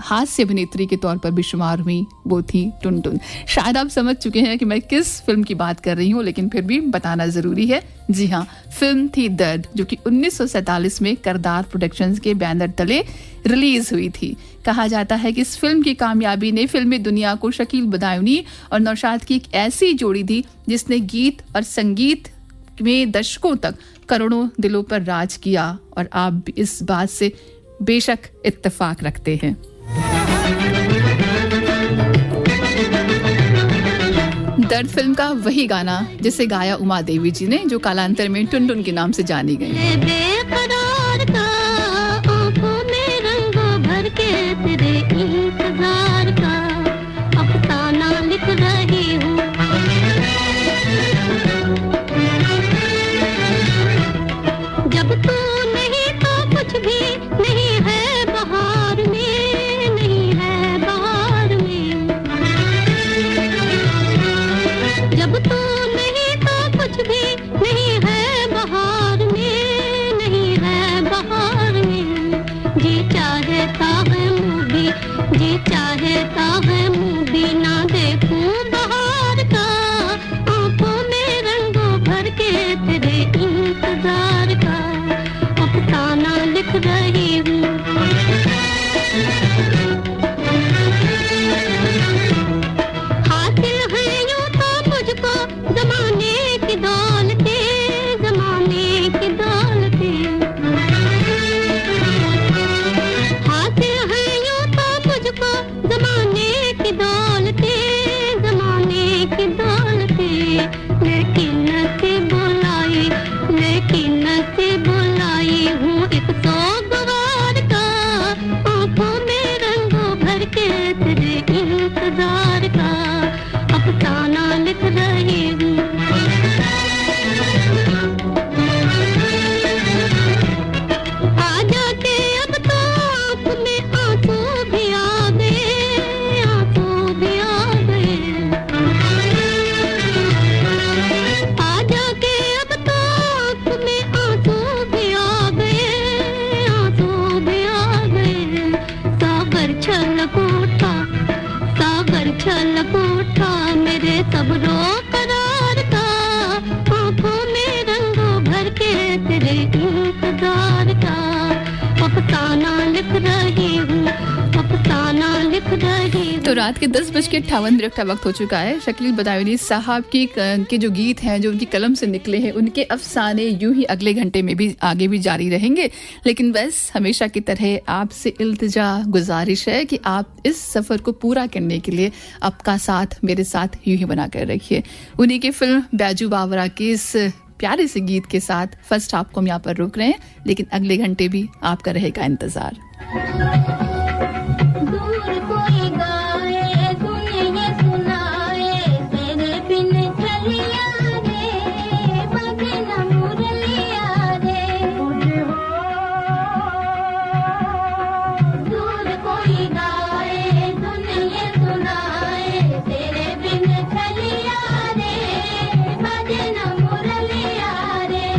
हास्य अभिनेत्री के तौर पर भी शुमार हुई वो थी टुनटुन। शायद आप समझ चुके हैं कि मैं किस फिल्म की बात कर रही हूँ, लेकिन फिर भी बताना जरूरी है। जी हाँ, फिल्म थी दर्द, जो कि 1947 में करदार प्रोडक्शंस के बैनर तले रिलीज हुई थी। कहा जाता है कि इस फिल्म की कामयाबी ने फिल्मी दुनिया को शकील बदायूनी और नौशाद की एक ऐसी जोड़ी दी जिसने गीत और संगीत में दशकों तक करोड़ों दिलों पर राज किया, और आप भी इस बात से बेशक इत्तेफाक रखते हैं। दर्द फिल्म का वही गाना जिसे गाया उमा देवी जी ने, जो कालांतर में टुनटुन के नाम से जानी गई। बेकरार का आंखों में रंगों भर के तेरे इंतजार का अफसाना लिख रही हूँ। जब तू नहीं तो कुछ भी नहीं है बहार में, नहीं है बहार में। रो करार का, आंखों में रंगों भर के तेरे इंतजार का, अफसाना लिख रही हूँ, अफसाना लिख रही हूँ। तो रात के 10:58 का वक्त हो चुका है। शकील बदायूनी साहब के जो गीत हैं, जो उनकी कलम से निकले हैं, उनके अफसाने यूं ही अगले घंटे में भी आगे भी जारी रहेंगे। लेकिन बस हमेशा की तरह आपसे इल्तिजा गुजारिश है कि आप इस सफ़र को पूरा करने के लिए आपका साथ मेरे साथ यूं ही बना कर रखिए। उन्हीं की फिल्म बैजू बावरा के इस प्यारे से गीत के साथ फर्स्ट हाफ को हम यहाँ पर रोक रहे हैं, लेकिन अगले घंटे भी आपका रहेगा इंतजार। दूर कोई गाए दुनिया सुनाए, तेरे बिन चलिया रे, बगे न मुरलिया रे। दूर कोई गाए दुनिया सुनाए, तेरे बिन चलिया रे, बगे न मुरलिया रे।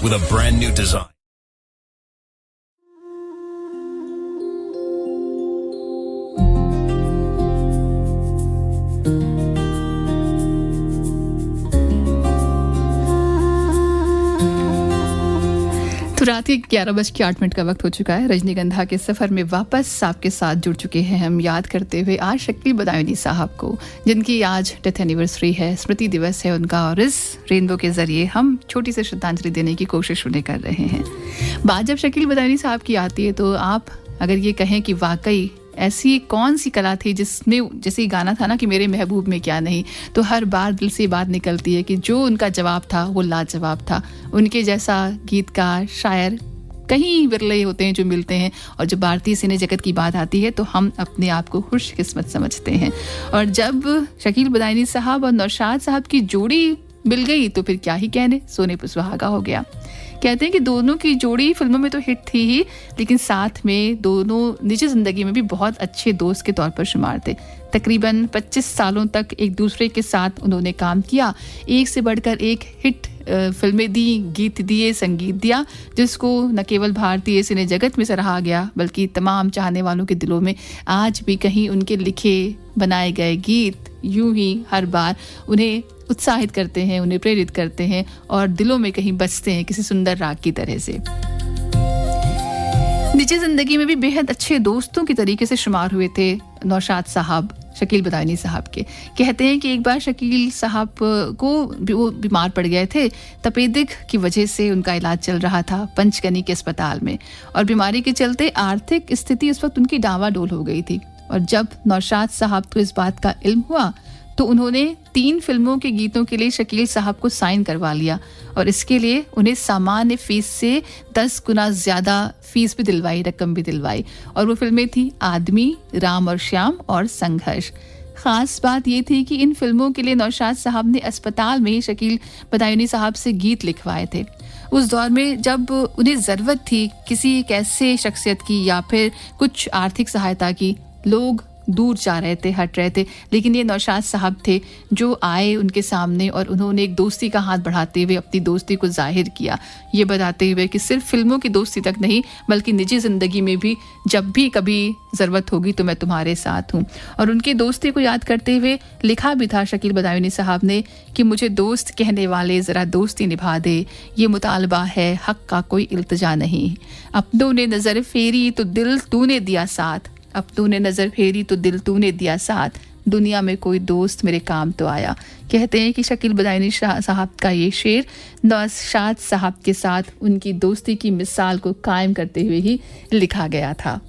with a brand new design. तो रात के 11:08 का वक्त हो चुका है। रजनीगंधा के सफ़र में वापस आपके साथ जुड़ चुके हैं हम, याद करते हुए आज शकील बदायूनी साहब को, जिनकी आज डेथ एनिवर्सरी है, स्मृति दिवस है उनका। और इस रेनबो के ज़रिए हम छोटी सी श्रद्धांजलि देने की कोशिश उन्हें कर रहे हैं। बात जब शकील बदायूनी साहब की आती है तो आप अगर ये कहें कि वाकई ऐसी कौन सी कला थी जिसमें, जैसे गाना था ना कि मेरे महबूब में क्या नहीं, तो हर बार दिल से बात निकलती है कि जो उनका जवाब था वो लाजवाब था। उनके जैसा गीतकार शायर कहीं विरले होते हैं जो मिलते हैं, और जब भारतीय सिने जगत की बात आती है तो हम अपने आप को खुशकिस्मत समझते हैं। और जब शकील बदायूनी साहब और नौशाद साहब की जोड़ी मिल गई तो फिर क्या ही कहने, सोने पर सुहागा हो गया। कहते हैं कि दोनों की जोड़ी फिल्मों में तो हिट थी ही, लेकिन साथ में दोनों निजी जिंदगी में भी बहुत अच्छे दोस्त के तौर पर शुमार थे। तकरीबन 25 सालों तक एक दूसरे के साथ उन्होंने काम किया, एक से बढ़कर एक हिट फिल्में दी, गीत दिए, संगीत दिया, जिसको न केवल भारतीय सिने जगत में सराहा गया बल्कि तमाम चाहने वालों के दिलों में आज भी कहीं उनके लिखे बनाए गए गीत यूं ही हर बार उन्हें उत्साहित करते हैं, उन्हें प्रेरित करते हैं और दिलों में कहीं बजते हैं किसी सुंदर राग की तरह से। निजी जिंदगी में भी बेहद अच्छे दोस्तों की तरीके से शुमार हुए थे नौशाद साहब शकील बदायूनी साहब के। कहते हैं कि एक बार शकील साहब को वो बीमार पड़ गए थे, तपेदिक की वजह से उनका इलाज चल रहा था पंचगनी के अस्पताल में, और बीमारी के चलते आर्थिक स्थिति उस वक्त उनकी डावाडोल हो गई थी। और जब नौशाद साहब को इस बात का इल्म हुआ तो उन्होंने 3 फिल्मों के गीतों के लिए शकील साहब को साइन करवा लिया, और इसके लिए उन्हें सामान्य फीस से 10 गुना ज़्यादा फीस भी दिलवाई, रकम भी दिलवाई। और वो फिल्में थी आदमी, राम और श्याम और संघर्ष। ख़ास बात ये थी कि इन फिल्मों के लिए नौशाद साहब ने अस्पताल में शकील बदायूनी साहब से गीत लिखवाए थे। उस दौर में जब उन्हें ज़रूरत थी किसी एक ऐसे शख्सियत की या फिर कुछ आर्थिक सहायता की, लोग दूर जा रहे थे, हट रहे थे, लेकिन ये नौशाद साहब थे जो आए उनके सामने और उन्होंने एक दोस्ती का हाथ बढ़ाते हुए अपनी दोस्ती को जाहिर किया, ये बताते हुए कि सिर्फ फिल्मों की दोस्ती तक नहीं बल्कि निजी ज़िंदगी में भी जब भी कभी ज़रूरत होगी तो मैं तुम्हारे साथ हूँ। और उनकी दोस्ती को याद करते हुए लिखा भी था शकील बदायूनी साहब ने कि मुझे दोस्त कहने वाले ज़रा दोस्ती निभा दे, ये मुतालबा है हक़ का कोई इल्तिजा नहीं, अपनों ने नज़र फेरी तो दिल तूने दिया साथ, अपनों ने नज़र फेरी तो दिल तूने दिया साथ, दुनिया में कोई दोस्त मेरे काम तो आया। कहते हैं कि शकील बदायूनी साहब का ये शेर नौशाद साहब के साथ उनकी दोस्ती की मिसाल को कायम करते हुए ही लिखा गया था।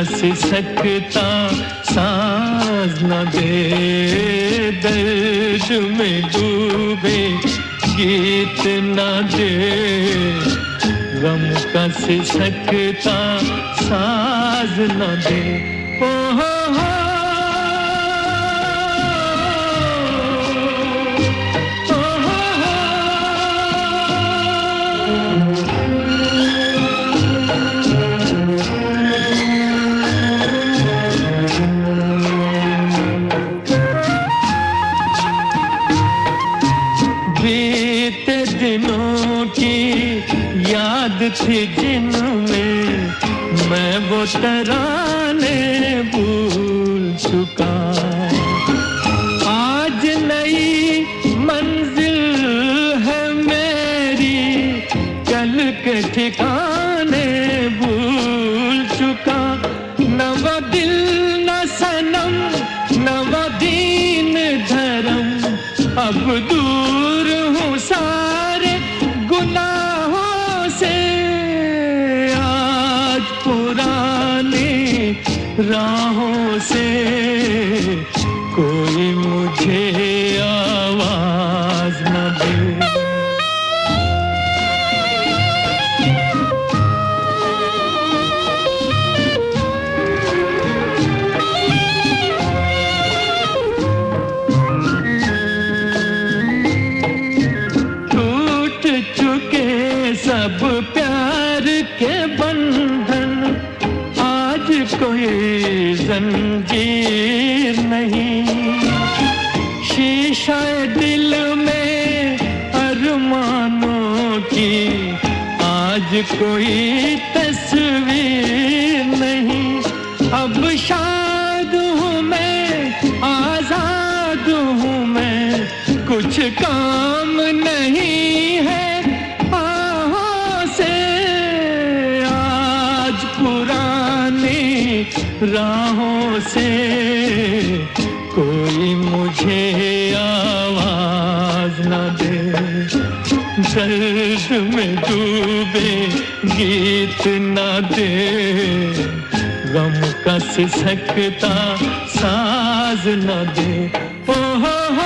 सिसकता साज न दे, दर्द में डूबे गीत न दे, गम का सिसकता साज न दे। ओ हो थी जिनमें मैं वो तराने भूल चुका, आज नई मंजिल है मेरी, कल के ठिकाने भूल चुका, न वो दिल न सनम अब दूर हूँ सारे गुनाहों से, आज पुरानी राहों से कोई मुझे आवाज न दे। सब प्यार के बंधन, आज कोई जंजीर नहीं, शीशा दिल में अरमानों की आज कोई तस्वीर नहीं। अब शाद हूँ मैं, आजाद हूँ मैं, कुछ काम नहीं है राहों से कोई मुझे आवाज न दे। दर्द में डूबे गीत न दे, गम का सिसकता साज न दे। ओ हो हो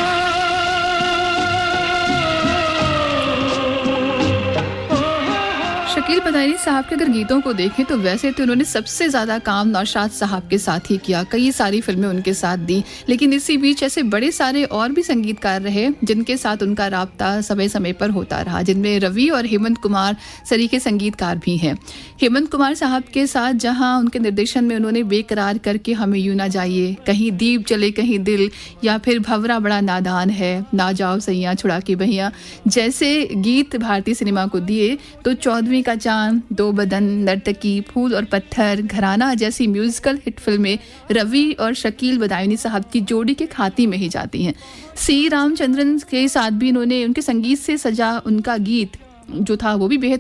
शकील बदायूनी साहब के अगर गीतों को देखें तो वैसे तो उन्होंने सबसे ज़्यादा काम नौशाद साहब के साथ ही किया, कई सारी फिल्में उनके साथ दी, लेकिन इसी बीच ऐसे बड़े सारे और भी संगीतकार रहे जिनके साथ उनका राब्ता समय समय पर होता रहा, जिनमें रवि और हेमंत कुमार सरीखे संगीतकार भी हैं। हेमंत कुमार साहब के साथ जहाँ उनके निर्देशन में उन्होंने बेकरार करके हमें यूं ना जाइए, कहीं दीप जले कहीं दिल, या फिर भंवरा बड़ा नादान है, ना जाओ सैया छुड़ा के बहिया जैसे गीत भारतीय सिनेमा को दिए, तो 14वीं का चांद, दो बदन, नर्तकी, फूल और पत्थर, घराना जैसी म्यूजिकल हिट फिल्में रवि और शकील बदायूनी साहब की जोड़ी के खाते में ही जाती हैं। सी रामचंद्रन के साथ भी इन्होंने उनके संगीत से सजा उनका गीत जो था वो भी बेहद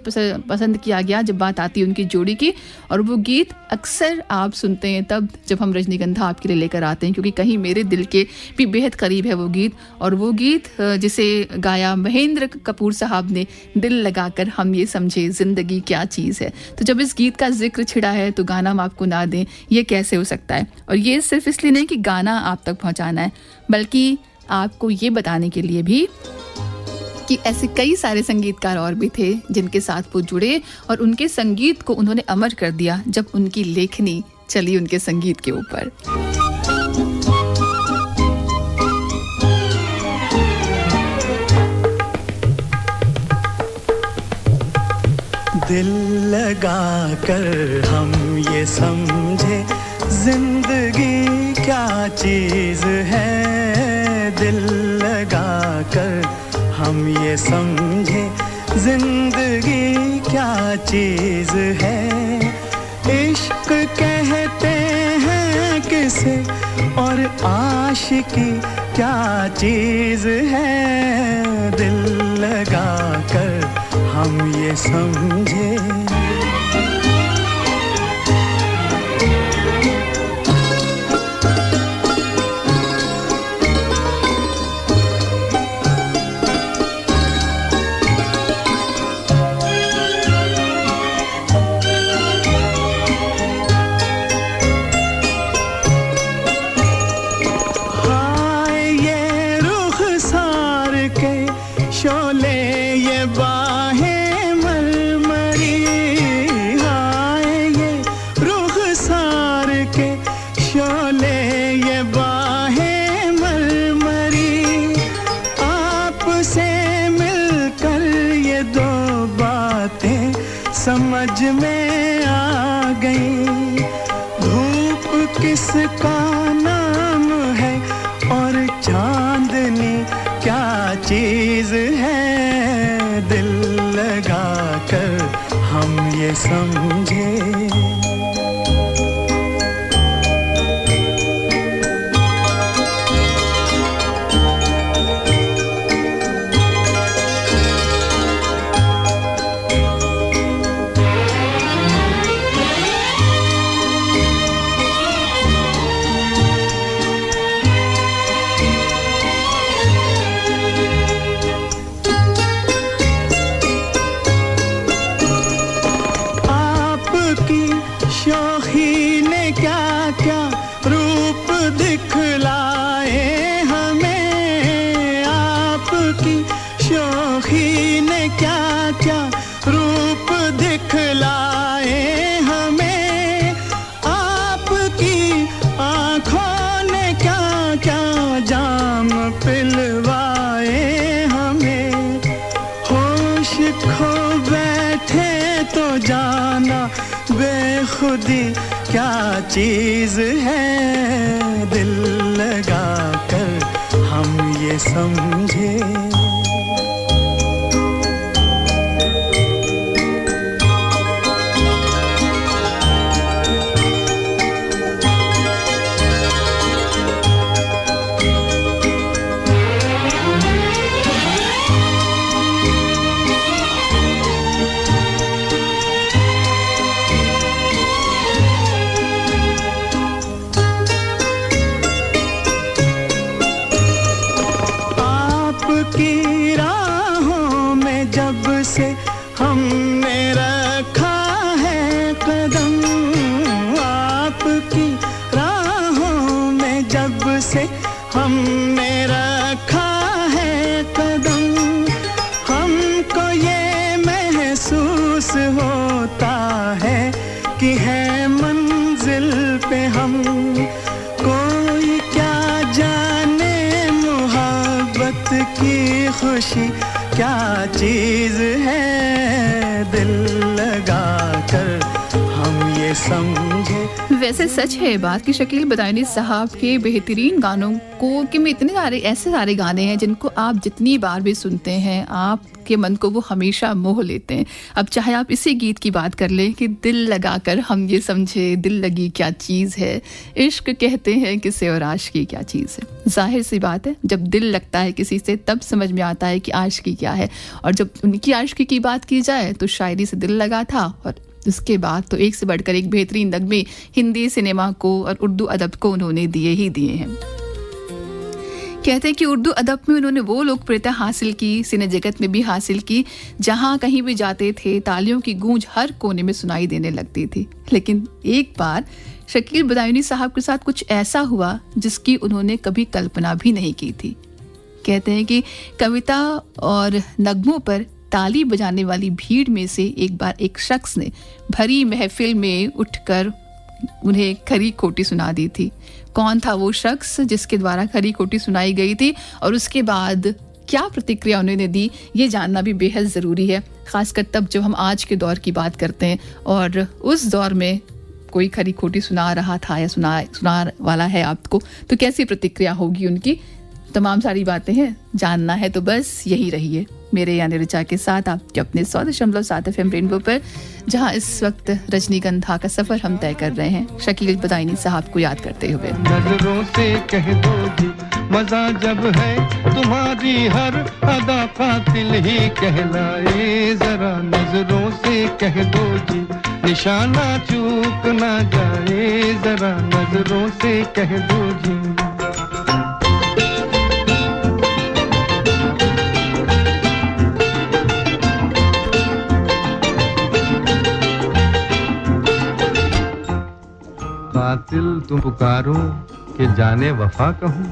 पसंद किया गया जब बात आती है उनकी जोड़ी की, और वो गीत अक्सर आप सुनते हैं तब जब हम रजनीगंधा आपके लिए लेकर आते हैं, क्योंकि कहीं मेरे दिल के भी बेहद करीब है वो गीत। और वो गीत जिसे गाया महेंद्र कपूर साहब ने, दिल लगाकर हम ये समझे जिंदगी क्या चीज़ है। तो जब इस गीत का जिक्र छिड़ा है तो गाना हम आपको ना दें, ये कैसे हो सकता है। और ये सिर्फ इसलिए नहीं कि गाना आप तक पहुँचाना है, बल्कि आपको ये बताने के लिए भी कि ऐसे कई सारे संगीतकार और भी थे जिनके साथ वो जुड़े और उनके संगीत को उन्होंने अमर कर दिया जब उनकी लेखनी चली उनके संगीत के ऊपर। दिल लगा कर हम ये समझे जिंदगी क्या चीज है, दिल लगा कर हम ये समझे जिंदगी क्या चीज है। इश्क कहते हैं किसे और आशिकी क्या चीज है, दिल लगा कर हम ये समझे। समझ में आ गई, धूप किसका नाम है और चांदनी क्या चीज है, दिल लगा कर हम ये समझे। खुदी क्या चीज है, दिल लगा कर हम ये समझे। खुशी क्या चीज है, दिल लगा कर हम ये समझे। वैसे सच है बात कि शकील बदायूनी साहब के बेहतरीन गानों को कि में इतने सारे ऐसे सारे गाने हैं जिनको आप जितनी बार भी सुनते हैं आपके मन को वो हमेशा मोह लेते हैं। अब चाहे आप इसी गीत की बात कर लें कि दिल लगाकर हम ये समझे, दिल लगी क्या चीज़ है, इश्क कहते हैं किसे और आशिकी क्या चीज़ है। जाहिर सी बात है जब दिल लगता है किसी से तब समझ में आता है कि आशिकी क्या है, और जब उनकी आशिकी की बात की जाए तो शायरी से दिल लगा था, और उसके बाद तो एक से बढ़कर एक बेहतरीन नगमे हिंदी सिनेमा को और उर्दू अदब को उन्होंने दिए ही दिए हैं। कहते हैं कि उर्दू अदब में उन्होंने वो लोकप्रियता हासिल की, सिने जगत में भी हासिल की, जहां कहीं भी जाते थे तालियों की गूंज हर कोने में सुनाई देने लगती थी। लेकिन एक बार शकील बदायूनी साहब के साथ कुछ ऐसा हुआ जिसकी उन्होंने कभी कल्पना भी नहीं की थी। कहते हैं कि कविता और नगमों पर ताली बजाने वाली भीड़ में से एक बार एक शख्स ने भरी महफिल में उठकर उन्हें खरी खोटी सुना दी थी। कौन था वो शख्स जिसके द्वारा खरी खोटी सुनाई गई थी और उसके बाद क्या प्रतिक्रिया उन्होंने दी, ये जानना भी बेहद ज़रूरी है, ख़ासकर तब जब हम आज के दौर की बात करते हैं और उस दौर में कोई खरी खोटी सुना रहा था या सुना वाला है आपको, तो कैसी प्रतिक्रिया होगी उनकी। तमाम सारी बातें हैं, जानना है तो बस यही रहिए मेरे यानी ऋचा के साथ आपके अपने 100.7 FM रेनबो पर, जहां इस वक्त रजनीगंधा का सफर हम तय कर रहे हैं शकील बदायूनी साहब को याद करते हुए। नजरों से कह दो जी मजा जब है तुम्हारी हर अदा कातिल ही कहलाए, जरा नजरों से कह दो जी निशाना चूक ना जाए, जरा नजरों से कह दो जी। कातिल तुम पुकारो कि जाने वफा कहूँ,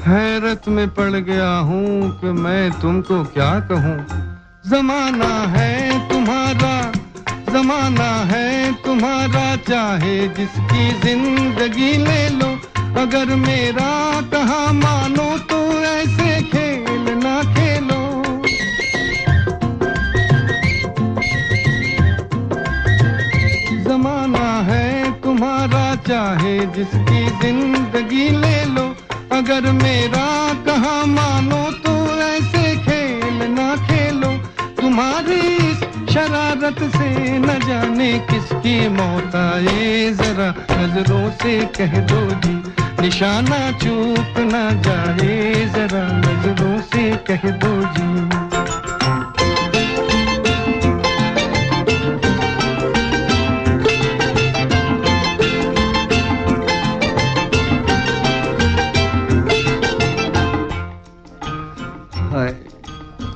हैरत में पड़ गया हूँ कि मैं तुमको क्या कहूँ। जमाना है तुम्हारा चाहे जिसकी जिंदगी ले लो, अगर मेरा कहा मानो तो ऐसे खेल ना खेलो। जमाना है तुम्हारा चाहे जिसकी जिंदगी ले लो, अगर मेरा कहा मानो तो ऐसे खेल ना खेलो। तुम्हारी इस शरारत से न जाने किसकी मौत आए, जरा नजरों से कह दो जी निशाना चूक ना जाए, जरा नजरों से कह दो जी।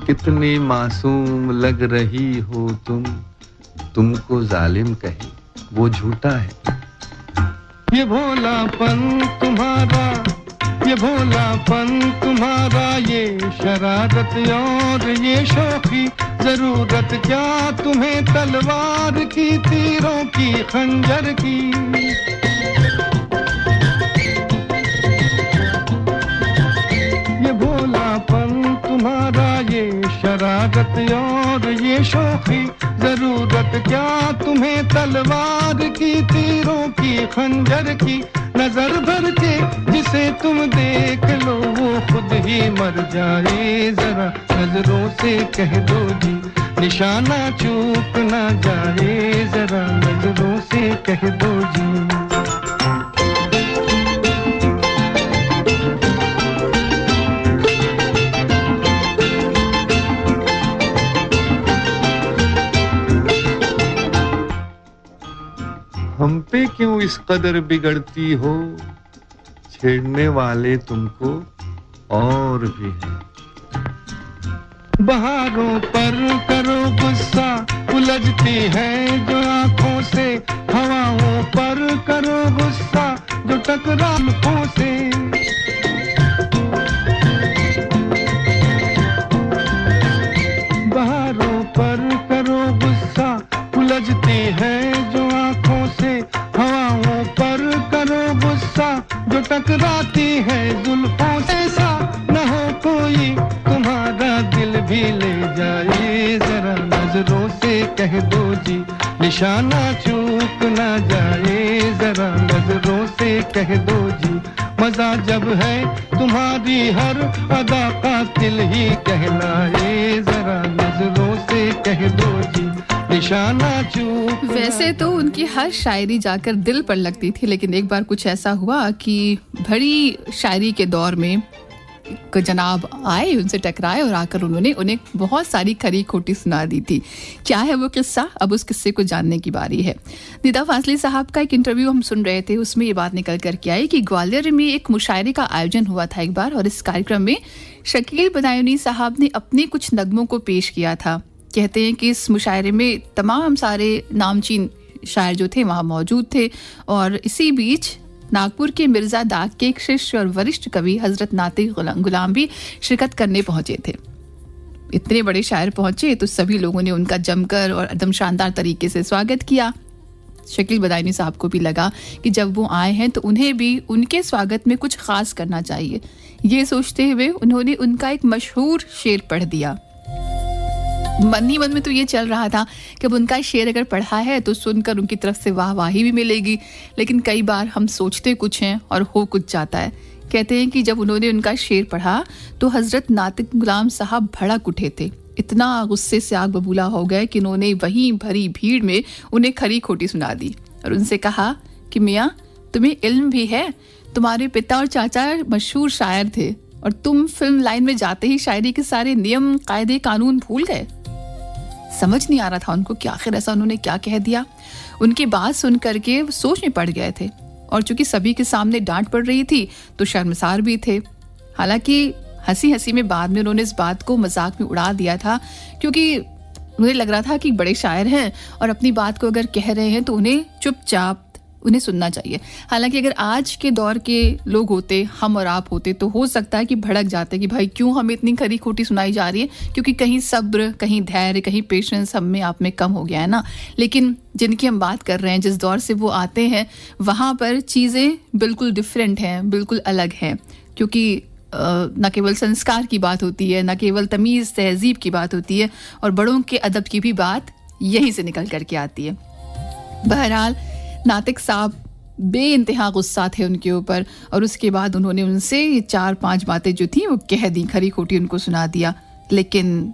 कितनी मासूम लग रही हो तुमको जालिम कहे वो झूठा है। ये भोलापन तुम्हारा ये शरारत और ये शौकी, जरूरत क्या तुम्हें तलवार की, तीरों की, खंजर की। शरारत और ये शोखी, जरूरत क्या तुम्हें तलवार की, तीरों की, खंजर की, नजर भर के जिसे तुम देख लो वो खुद ही मर जाए, जरा नजरों से कह दो जी निशाना चूक ना जाए, जरा नजरों से कह दो जी। हम पे क्यों इस कदर बिगड़ती हो, छेड़ने वाले तुमको और भी हैं। बहारों पर करो गुस्सा, उलझती है जो आंखों से, हवाओं पर करो गुस्सा जो टकरालों से। बहारों पर करो गुस्सा, उलझती है जो आंखों से, हवाओं पर करो गुस्सा जो टकराती है जुल्फों से। ऐसा न हो कोई तुम्हारा दिल भी ले जाए, जरा नजरों से कह दो जी निशाना चूक ना जाए, जरा नजरों से कह दो जी। मजा जब है तुम्हारी हर अदा कातिल ही कहलाए, जरा नजरों से कह दो जी निशाना चूक। वैसे तो उनकी हर शायरी जाकर दिल पर लगती थी, लेकिन एक बार कुछ ऐसा हुआ कि भरी शायरी के दौर में जनाब आए, उनसे टकराए और आकर उन्होंने उन्हें बहुत सारी खरी खोटी सुना दी थी। क्या है वो किस्सा, अब उस किस्से को जानने की बारी है। निदा फाजली साहब का एक इंटरव्यू हम सुन रहे थे, उसमें ये बात निकल कर के आई कि ग्वालियर में एक मुशायरे का आयोजन हुआ था एक बार, और इस कार्यक्रम में शकील बदायूनी साहब ने अपने कुछ नगमों को पेश किया था। कहते हैं कि इस मुशायरे में तमाम सारे नामचीन शायर जो थे वहाँ मौजूद थे, और इसी बीच नागपुर के मिर्जा दाग के एक शिष्य और वरिष्ठ कवि हजरत नातिक गुलाम भी शिरकत करने पहुंचे थे। इतने बड़े शायर पहुंचे तो सभी लोगों ने उनका जमकर और एकदम शानदार तरीके से स्वागत किया। शकील बदायूनी साहब को भी लगा कि जब वो आए हैं तो उन्हें भी उनके स्वागत में कुछ खास करना चाहिए। ये सोचते हुए उन्होंने उनका एक मशहूर शेर पढ़ दिया। मन ही मन में तो ये चल रहा था कि अब उनका शेर अगर पढ़ा है तो सुनकर उनकी तरफ से वाहवाही भी मिलेगी, लेकिन कई बार हम सोचते कुछ हैं और हो कुछ जाता है। कहते हैं कि जब उन्होंने उनका शेर पढ़ा तो हजरत नातिक गुलाम साहब भड़क उठे थे, इतना गुस्से से आग बबूला हो गए कि उन्होंने वहीं भरी भीड़ में उन्हें खरी खोटी सुना दी और उनसे कहा कि मियाँ तुम्हें इल्म भी है, तुम्हारे पिता और चाचा मशहूर शायर थे और तुम फिल्म लाइन में जाते ही शायरी के सारे नियम कायदे कानून भूल गए। समझ नहीं आ रहा था उनको कि आखिर ऐसा उन्होंने क्या कह दिया। उनकी बात सुन करके सोच में पड़ गए थे और चूंकि सभी के सामने डांट पड़ रही थी तो शर्मसार भी थे। हालांकि हंसी हंसी में बाद में उन्होंने इस बात को मजाक में उड़ा दिया था, क्योंकि उन्हें लग रहा था कि बड़े शायर हैं और अपनी बात को अगर कह रहे हैं तो उन्हें चुपचाप उन्हें सुनना चाहिए। हालांकि अगर आज के दौर के लोग होते, हम और आप होते, तो हो सकता है कि भड़क जाते कि भाई क्यों हमें इतनी खरी खोटी सुनाई जा रही है, क्योंकि कहीं सब्र, कहीं धैर्य, कहीं पेशेंस हम में आप में कम हो गया है ना। लेकिन जिनकी हम बात कर रहे हैं, जिस दौर से वो आते हैं, वहाँ पर चीज़ें बिल्कुल डिफरेंट हैं, बिल्कुल अलग हैं, क्योंकि न केवल संस्कार की बात होती है, न केवल तमीज़ तहजीब की बात होती है, और बड़ों के अदब की भी बात यहीं से निकल करके आती है। बहरहाल नातिक साहब बेइंतहा गुस्सा थे उनके ऊपर और उसके बाद उन्होंने उनसे ये 4-5 बातें जो थी वो कह दी, खरी खोटी उनको सुना दिया। लेकिन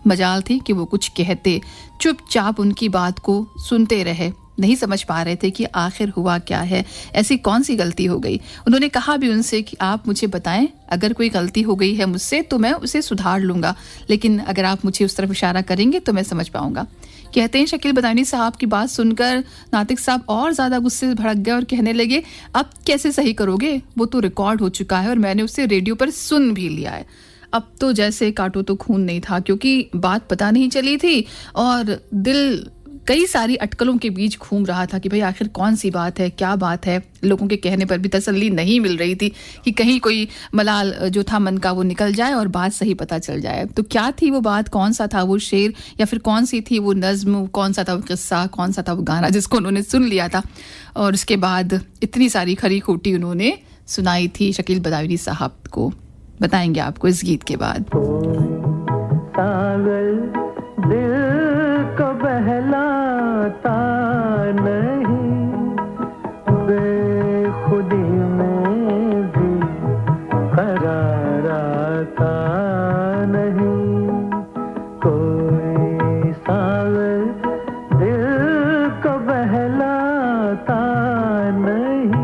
मजाल थी कि वो कुछ कहते, चुपचाप उनकी बात को सुनते रहे। नहीं समझ पा रहे थे कि आखिर हुआ क्या है, ऐसी कौन सी गलती हो गई। उन्होंने कहा भी उनसे कि आप मुझे बताएं, अगर कोई गलती हो गई है मुझसे तो मैं उसे सुधार लूँगा, लेकिन अगर आप मुझे उस तरफ इशारा करेंगे तो मैं समझ पाऊँगा। कहते हैं शकील बदायूनी साहब की बात सुनकर नातिक साहब और ज़्यादा गुस्से से भड़क गए और कहने लगे, अब कैसे सही करोगे, वो तो रिकॉर्ड हो चुका है और मैंने उसे रेडियो पर सुन भी लिया है। अब तो जैसे काटो तो खून नहीं था, क्योंकि बात पता नहीं चली थी और दिल कई सारी अटकलों के बीच घूम रहा था कि भाई आखिर कौन सी बात है, क्या बात है। लोगों के कहने पर भी तसल्ली नहीं मिल रही थी कि कहीं कोई मलाल जो था मन का वो निकल जाए और बात सही पता चल जाए। तो क्या थी वो बात, कौन सा था वो शेर, या फिर कौन सी थी वो नज़्म, कौन सा था वो किस्सा, कौन सा था वो गाना जिसको उन्होंने सुन लिया था और उसके बाद इतनी सारी खरी खोटी उन्होंने सुनाई थी शकील बदायूनी साहब को। बताएंगे आपको इस गीत के बाद। सागर दिल को बहलाता नहीं, बेखुदी में भी करार आता नहीं, कोई सागर दिल को बहलाता नहीं।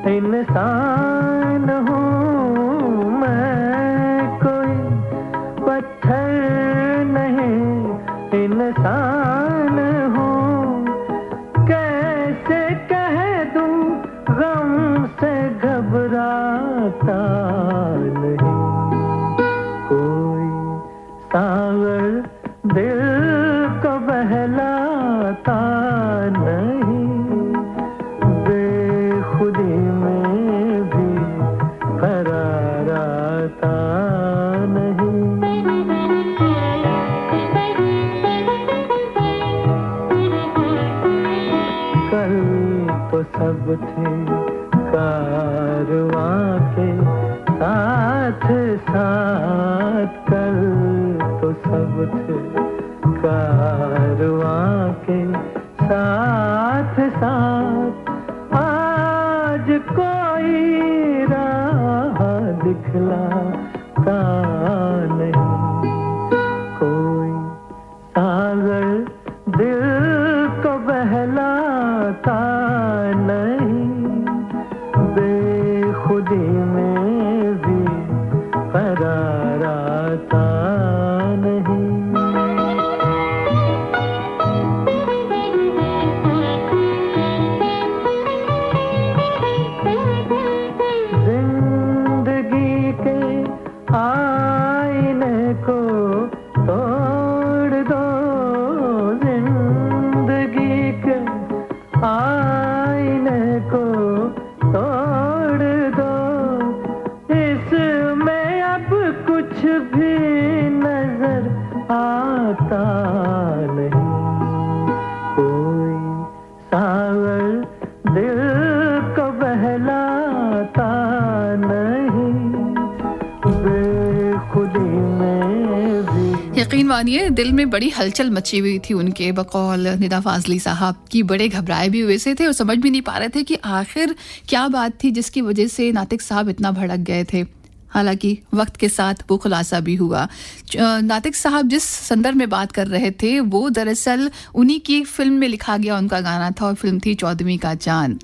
इंसान हूँ मैं, कोई पत्थर नहीं इंसान हूँ, कैसे कह दूँ गम से घबराता नहीं, कोई सागर दिल को बहलाता नहीं, बेखुदी में भी करार आता नहीं। कल तो सब थे कारवां के साथ साथ, कल तो सब थे कारवां के साथ साथ, आज कोई राह दिखलाता नहीं, कोई सागर दिल को बहलाता नहीं, बेखुदी में भी करार आता नहीं। जिंदगी के आईने को तोड़ दो, जिंदगी के आईने को तोड़ दो, इसमें अब कुछ भी नजर आता नहीं, कोई सागर दिल को बहलाता नहीं, बेखुदी में भी। यकीन मानिए दिल में बड़ी हलचल मची हुई थी उनके। बकौल निदा फाजली साहब की बड़े घबराए भी हुए से थे और समझ भी नहीं पा रहे थे कि आखिर क्या बात थी जिसकी वजह से नातिक साहब इतना भड़क गए थे। हालांकि वक्त के साथ वो खुलासा भी हुआ। नातिक साहब जिस संदर्भ में बात कर रहे थे वो दरअसल उन्हीं की फिल्म में लिखा गया उनका गाना था और फिल्म थी 14वीं का चांद।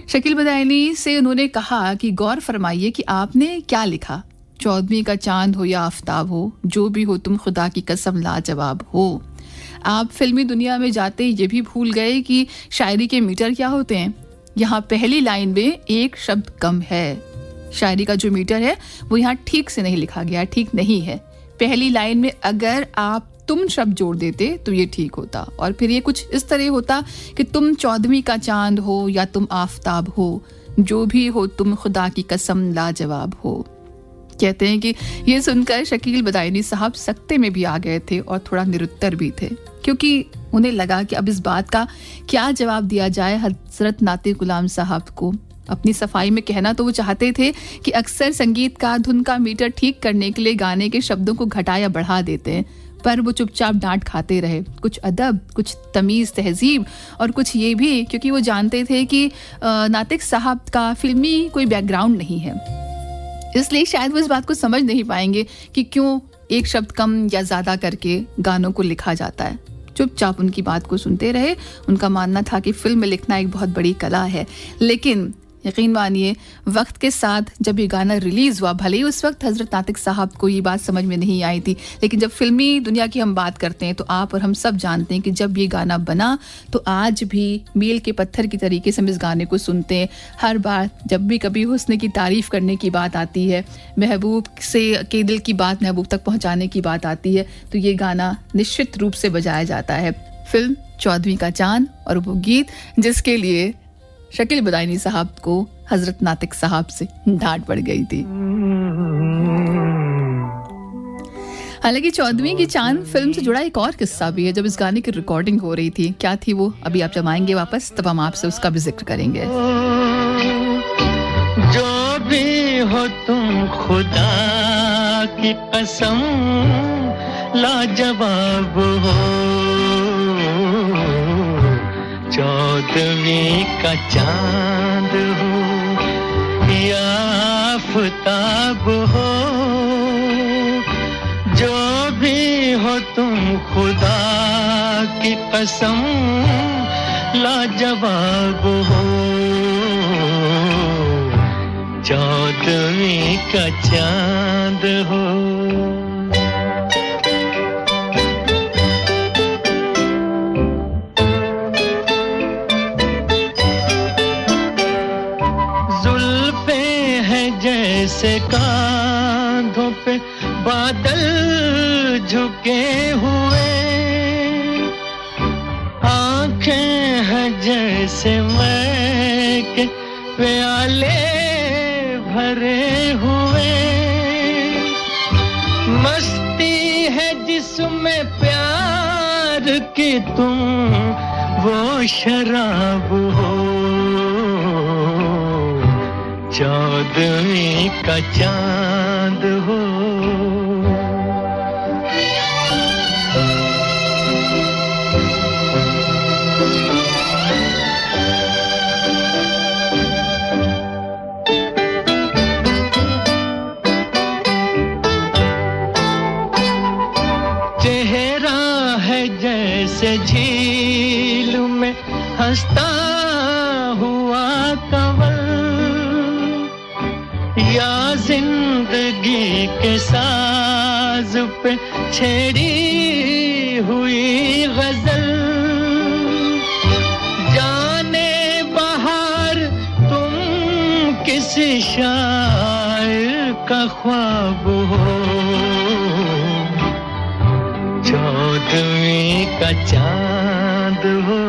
शकील बदायूनी से उन्होंने कहा कि गौर फरमाइए कि आपने क्या लिखा, 14वीं का चांद हो या आफताब हो, जो भी हो तुम खुदा की कसम लाजवाब हो। आप फिल्मी दुनिया में जाते ये भी भूल गए कि शायरी के मीटर क्या होते हैं। यहाँ पहली लाइन में एक शब्द कम है। शायरी का जो मीटर है वो यहाँ ठीक से नहीं लिखा गया, ठीक नहीं है। पहली लाइन में अगर आप तुम शब्द जोड़ देते तो ये ठीक होता और फिर ये कुछ इस तरह होता कि तुम 14वीं का चांद हो या तुम आफताब हो, जो भी हो तुम खुदा की कसम लाजवाब हो। कहते हैं कि ये सुनकर शकील बदायूनी साहब सकते में भी आ गए थे और थोड़ा निरुत्तर भी थे, क्योंकि उन्हें लगा कि अब इस बात का क्या जवाब दिया जाए हजरत नातिक गुलाम साहब को। अपनी सफाई में कहना तो वो चाहते थे कि अक्सर संगीतकार धुन का मीटर ठीक करने के लिए गाने के शब्दों को घटा या बढ़ा देते हैं, पर वो चुपचाप डांट खाते रहे। कुछ अदब, कुछ तमीज़ तहजीब और कुछ ये भी क्योंकि वो जानते थे कि नातिक साहब का फिल्मी कोई बैकग्राउंड नहीं है, इसलिए शायद वो इस बात को समझ नहीं पाएंगे कि क्यों एक शब्द कम या ज़्यादा करके गानों को लिखा जाता है। चुपचाप उनकी बात को सुनते रहे। उनका मानना था कि फिल्म में लिखना एक बहुत बड़ी कला है। लेकिन यकीन मानिए वक्त के साथ जब ये गाना रिलीज़ हुआ, भले ही उस वक्त हज़रत नातिक साहब को ये बात समझ में नहीं आई थी, लेकिन जब फिल्मी दुनिया की हम बात करते हैं तो आप और हम सब जानते हैं कि जब ये गाना बना तो आज भी मील के पत्थर की तरीके से हम इस गाने को सुनते हैं। हर बार जब भी कभी हुस्न की तारीफ़ करने की बात आती है, महबूब से के दिल की बात महबूब तक पहुँचाने की बात आती है, तो ये गाना निश्चित रूप से बजाया जाता है। फिल्म 14वीं का चांद और वो गीत जिसके लिए शकील बदायूनी साहब को हजरत नातिक साहब से डांट पड़ गई थी। हालांकि 14वीं की चांद फिल्म से जुड़ा एक और किस्सा भी है। जब इस गाने की रिकॉर्डिंग हो रही थी, क्या थी वो, अभी आप जब आएंगे वापस तब हम आपसे उसका भी जिक्र करेंगे। जो भी हो तुम खुदा की कसम लाजवाब हो, 14वीं का चांद हो या आफताब हो, जो भी हो तुम खुदा की कसम लाजवाब हो, 14वीं का चांद हो। जुल्फे हैं जैसे कांधों पे बादल झुके हुए, आंखें हैं जैसे मैं के प्याले भरे हुए, मस्ती है जिसमें प्यार की तुम वो शराब हो, 14वीं का चांद हो। झील में हंसता हुआ कंवल, या जिंदगी के साज पे छेड़ी हुई गजल, जाने बाहर तुम किसी शायर का ख्वाब हो, 14वीं का चांद हो।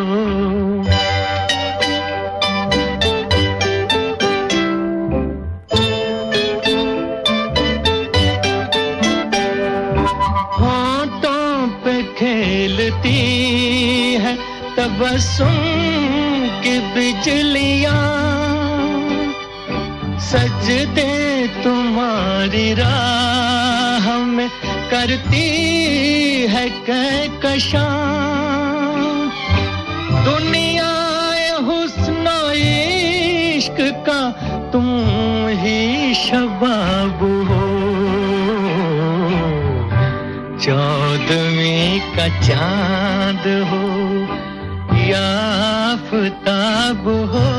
होंठों पे खेलती है तबस्सुम की बिजलियां, सजदे तुम्हारी राह में करती है कहकशां, दुनिया हुस्न इश्क का तुम ही शबाब हो, 14वीं का चांद हो या आफताब हो।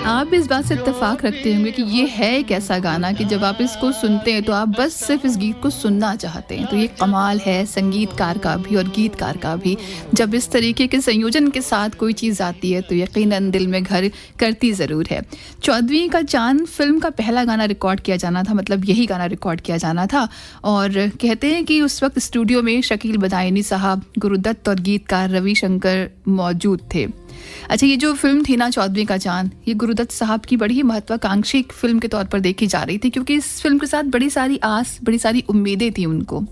आप भी इस बात से इत्तेफाक रखते होंगे कि ये है एक ऐसा गाना कि जब आप इसको सुनते हैं तो आप बस सिर्फ इस गीत को सुनना चाहते हैं। तो ये कमाल है संगीतकार का भी और गीतकार का भी। जब इस तरीके के संयोजन के साथ कोई चीज़ आती है तो यकीनन दिल में घर करती ज़रूर है। 14वीं का चांद फिल्म का पहला गाना रिकॉर्ड किया जाना था, मतलब यही गाना रिकॉर्ड किया जाना था। और कहते हैं कि उस वक्त स्टूडियो में शकील बदायूनी साहब, गुरुदत्त और गीतकार रविशंकर मौजूद थे। अच्छा, ये जो फिल्म थी ना 14वीं का चांद, ये गुरुदत्त साहब की बड़ी ही महत्वाकांक्षी फिल्म के तौर पर देखी जा रही थी, क्योंकि इस फिल्म के साथ बड़ी सारी आस, बड़ी सारी उम्मीदें थी उनको।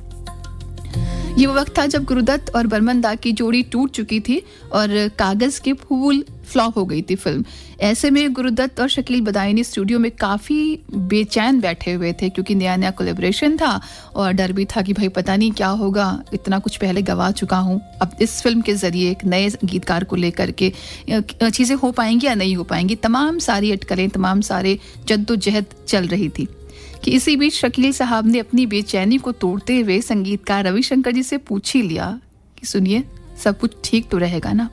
ये वो वक्त था जब गुरुदत्त और बर्मन दा की जोड़ी टूट चुकी थी और कागज़ के फूल फ्लॉप हो गई थी फिल्म। ऐसे में गुरुदत्त और शकील बदायूनी स्टूडियो में काफ़ी बेचैन बैठे हुए थे, क्योंकि नया नया कोलैबोरेशन था और डर भी था कि भाई पता नहीं क्या होगा, इतना कुछ पहले गवा चुका हूँ, अब इस फिल्म के ज़रिए एक नए गीतकार को लेकर के चीज़ें हो पाएंगी या नहीं हो पाएंगी। तमाम सारी अटकलें, तमाम सारे जद्दोजहद चल रही थी कि इसी बीच शकील साहब ने अपनी बेचैनी को तोड़ते हुए संगीतकार रविशंकर जी से पूछ ही लिया कि सुनिए, सब कुछ ठीक तो रहेगा ना।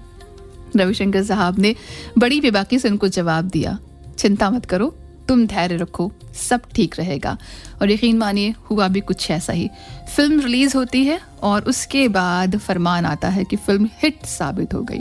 रविशंकर साहब ने बड़ी बेबाकी से उनको जवाब दिया, चिंता मत करो, तुम धैर्य रखो, सब ठीक रहेगा। और यकीन मानिए हुआ भी कुछ ऐसा ही। फिल्म रिलीज होती है और उसके बाद फरमान आता है कि फिल्म हिट साबित हो गई।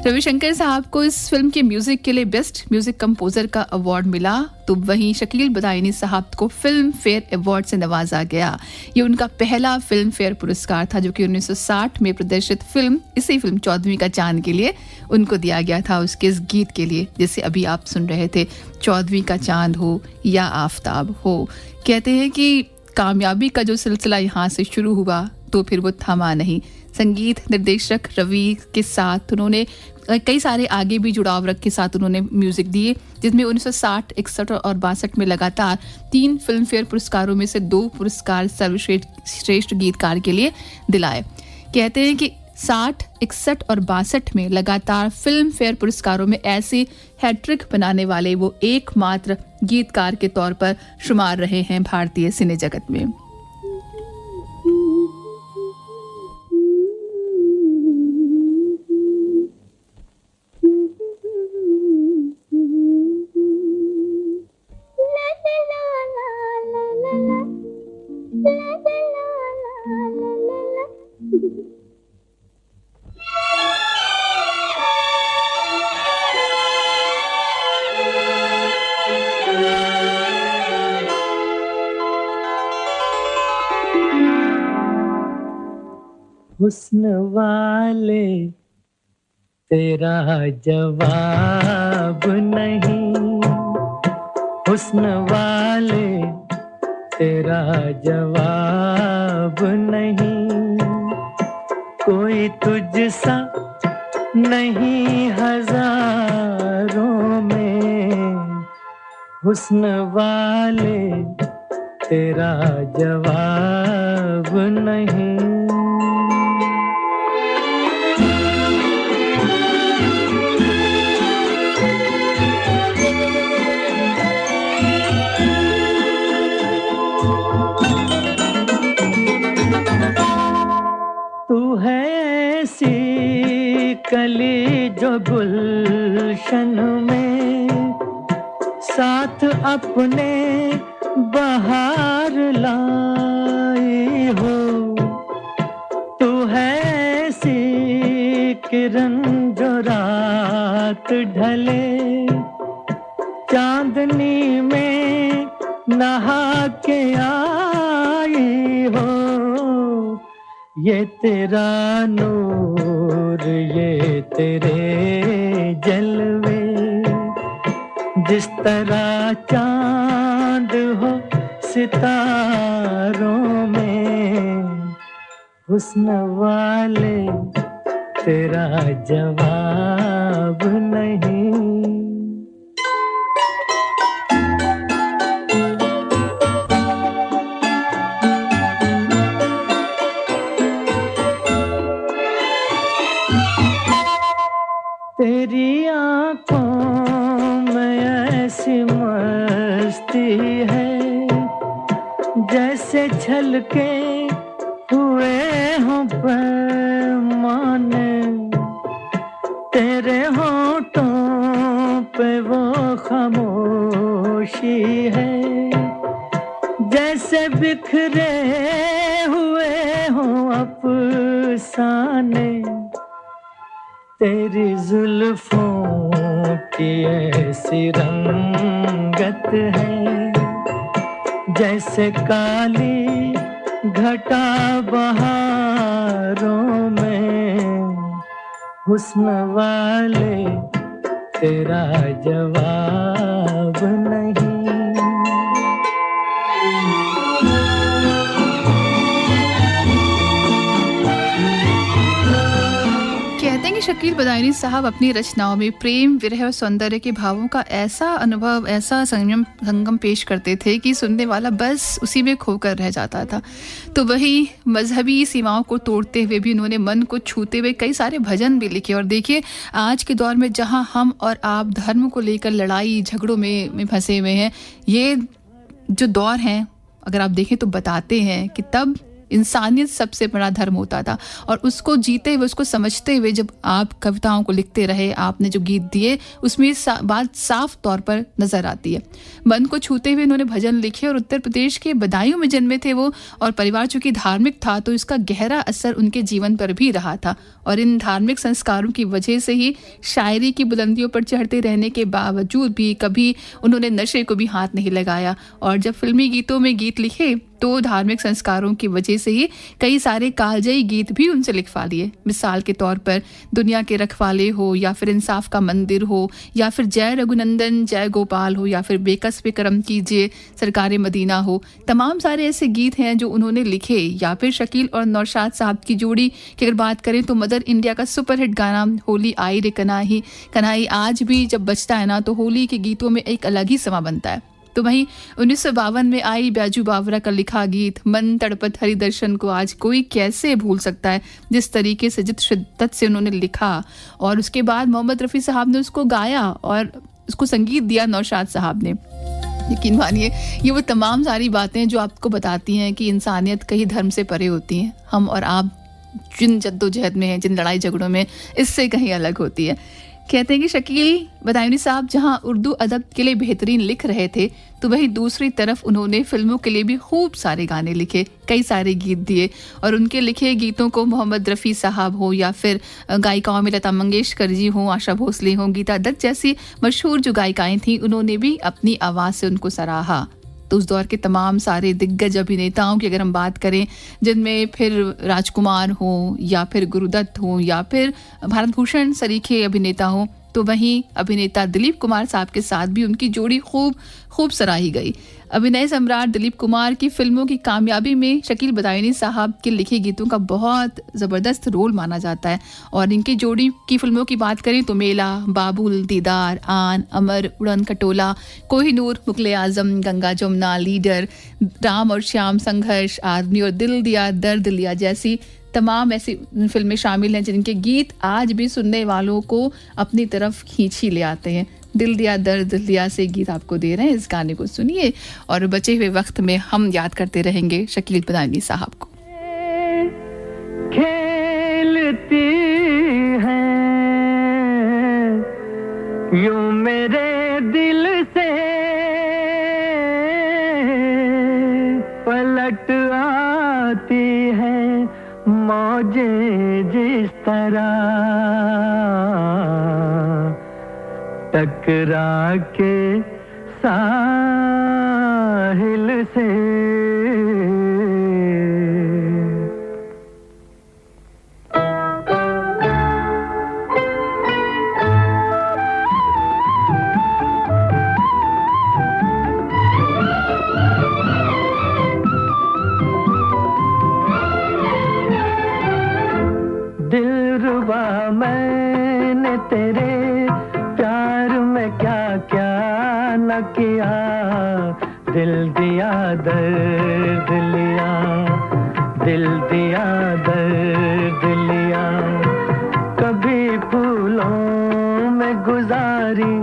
रविशंकर साहब को इस फिल्म के म्यूजिक के लिए बेस्ट म्यूजिक कंपोजर का अवार्ड मिला, तो वहीं शकील बदायूनी साहब को फिल्म फेयर अवार्ड से नवाजा गया। ये उनका पहला फिल्म फेयर पुरस्कार था, जो कि 1960 में प्रदर्शित फिल्म, इसी फिल्म 14वीं का चांद के लिए उनको दिया गया था, उसके इस गीत के लिए जिसे अभी आप सुन रहे थे, 14वीं का चांद हो या आफताब हो। कहते हैं कि कामयाबी का जो सिलसिला यहाँ से शुरू हुआ तो फिर वो थमा नहीं। संगीत निर्देशक रवि के साथ उन्होंने कई सारे आगे भी जुड़ाव रख के साथ उन्होंने म्यूजिक दिए, जिसमें 1960, 61 और 62 में लगातार 3 फिल्म फेयर पुरस्कारों में से 2 पुरस्कार सर्वश्रेष्ठ गीतकार के लिए दिलाए। कहते हैं कि 60, 61 और 62 में लगातार फिल्म फेयर पुरस्कारों में ऐसी हैट्रिक बनाने वाले वो एकमात्र गीतकार के तौर पर शुमार रहे हैं भारतीय सिने जगत में। हुस्न वाले तेरा जवाब नहीं, हुस्न वाले तेरा जवाब नहीं, कोई तुझसा नहीं हजारों में, हुस्न वाले तेरा जवाब नहीं। तू है ऐसी कली जो गुलशन में साथ अपने बहार लाई हो, तू है ऐसी किरण जो रात ढले चांदनी में नहा के आई हो, ये तेरा नूर ये तेरे जलवे, जिस तरह चांद हो सितारों में, हुस्न वाले तेरा जवाब नहीं। तेरी आँखों में ऐसी मस्ती है जैसे छलके हुए हों पैमाने, तेरे होठों पे वो खामोशी है जैसे बिखरे हुए हों अफसाने, तेरी जुल्फों की ऐसी रंगत है जैसे काली घटा बहारों में, हुस्न वाले तेरा जवाब नहीं। कहते हैं कि शकील बदायूनी साहब अपनी रचनाओं में प्रेम, विरह और सौंदर्य के भावों का ऐसा अनुभव, ऐसा संगम पेश करते थे कि सुनने वाला बस उसी में खोकर रह जाता था। तो वही मजहबी सीमाओं को तोड़ते हुए भी उन्होंने मन को छूते हुए कई सारे भजन भी लिखे। और देखिए आज के दौर में जहां हम और आप धर्म को लेकर लड़ाई झगड़ों में फंसे हुए हैं, ये जो दौर है अगर आप देखें तो बताते हैं कि तब इंसानियत सबसे बड़ा धर्म होता था, और उसको जीते हुए, उसको समझते हुए जब आप कविताओं को लिखते रहे, आपने जो गीत दिए उसमें बात साफ तौर पर नजर आती है। मन को छूते हुए उन्होंने भजन लिखे और उत्तर प्रदेश के बदायूं में जन्मे थे वो, और परिवार चूंकि धार्मिक था तो इसका गहरा असर उनके जीवन पर भी रहा था। और इन धार्मिक संस्कारों की वजह से ही शायरी की बुलंदियों पर चढ़ते रहने के बावजूद भी कभी उन्होंने नशे को भी हाथ नहीं लगाया। और जब फिल्मी गीतों में गीत लिखे तो धार्मिक संस्कारों की वजह से ही कई सारे कालजयी गीत भी उनसे लिखवा लिए। मिसाल के तौर पर दुनिया के रखवाले हो, या फिर इंसाफ का मंदिर हो, या फिर जय रघुनंदन जय गोपाल हो, या फिर बेकस पे करम कीजिए सरकारे मदीना हो। तमाम सारे ऐसे गीत हैं जो उन्होंने लिखे। या फिर शकील और नौशाद साहब की जोड़ी की अगर बात करें तो मदर इंडिया का सुपरहिट गाना होली आई रे कनाही कनाही आज भी जब बजता है ना तो होली के गीतों में एक अलग ही समा बनता है। तो वहीं 1952 में आई बैजू बावरा का लिखा गीत मन तड़पत हरि दर्शन को आज कोई कैसे भूल सकता है, जिस तरीके से जित शिद्दत से उन्होंने लिखा। और उसके बाद मोहम्मद रफ़ी साहब ने उसको गाया और उसको संगीत दिया नौशाद साहब ने। यकीन मानिए ये वो तमाम सारी बातें जो आपको बताती हैं कि इंसानियत कहीं धर्म से परे होती हैं। हम और आप जिन जद्दोजहद में हैं, जिन लड़ाई झगड़ों में, इससे कहीं अलग होती है। कहते हैं कि शकील बदायूनी साहब जहां उर्दू अदब के लिए बेहतरीन लिख रहे थे तो वहीं दूसरी तरफ उन्होंने फिल्मों के लिए भी खूब सारे गाने लिखे, कई सारे गीत दिए। और उनके लिखे गीतों को मोहम्मद रफ़ी साहब हो या फिर गायिकाओं में लता मंगेशकर जी हों, आशा भोसले हों, गीता दत्त जैसी मशहूर जो गायिकाएं थीं, उन्होंने भी अपनी आवाज़ से उनको सराहा। तो उस दौर के तमाम सारे दिग्गज अभिनेताओं की अगर हम बात करें, जिनमें फिर राजकुमार हो या फिर गुरुदत्त हो या फिर भारत भूषण सरीखे अभिनेता हो, तो वहीं अभिनेता दिलीप कुमार साहब के साथ भी उनकी जोड़ी खूब सराही गई। अभिनय सम्राट दिलीप कुमार की फिल्मों की कामयाबी में शकील बदायूनी साहब के लिखे गीतों का बहुत ज़बरदस्त रोल माना जाता है। और इनकी जोड़ी की फिल्मों की बात करें तो मेला, बाबुल, दीदार, आन, अमर, उड़न खटोला, कोहिनूर, मुगले आजम, गंगा जमुना, लीडर, राम और श्याम, संघर्ष, आदमी और दिल दिया, दर्द लिया जैसी तमाम ऐसी फिल्में शामिल हैं जिनके गीत आज भी सुनने वालों को अपनी तरफ खींच ही ले आते हैं। दिल दिया दर्द लिया से गीत आपको दे रहे हैं, इस गाने को सुनिए और बचे हुए वक्त में हम याद करते रहेंगे शकील बदायूनी साहब को। खेलती है यूं मेरे दिल से पलट आती है मौजें जिस तरह टकरा के साहिल से। दिलरुबा मैंने तेरे प्यार में क्या क्या न किया, दिल दिया दर्द लिया, दिल दिया दर्द लिया। कभी फूलों में गुजारी,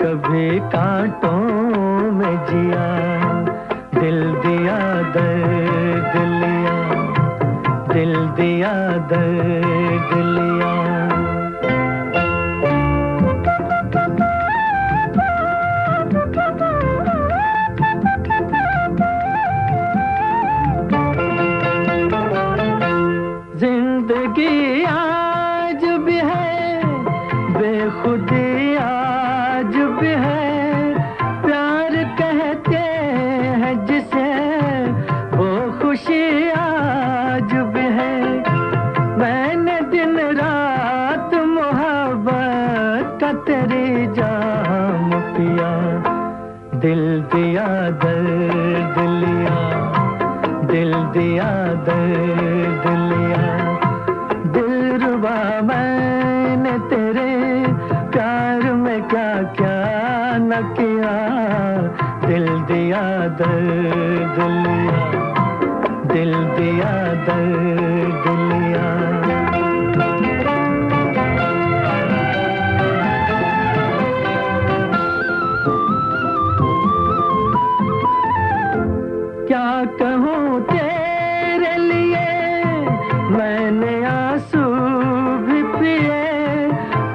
कभी कांटों में जिया, दिल दिया दर्द लिया, दिल दिया दर्द लिया। जिंदगी आज भी है, बेखुदी आज भी है, प्यार कहते हैं जिसे वो खुशी आज भी है। मैंने दिन रात मोहब्बत का तेरी जाम पिया, दिल दिया दर्द लिया, दिल दिया दर्द लिया। दिलरुबा मैंने तेरे प्यार में क्या क्या न किया, दिल दिया दर्द लिया, दिल दिया दर्द लिया। क्या कहूँ तेरे लिए, मैंने आंसू भी पिए,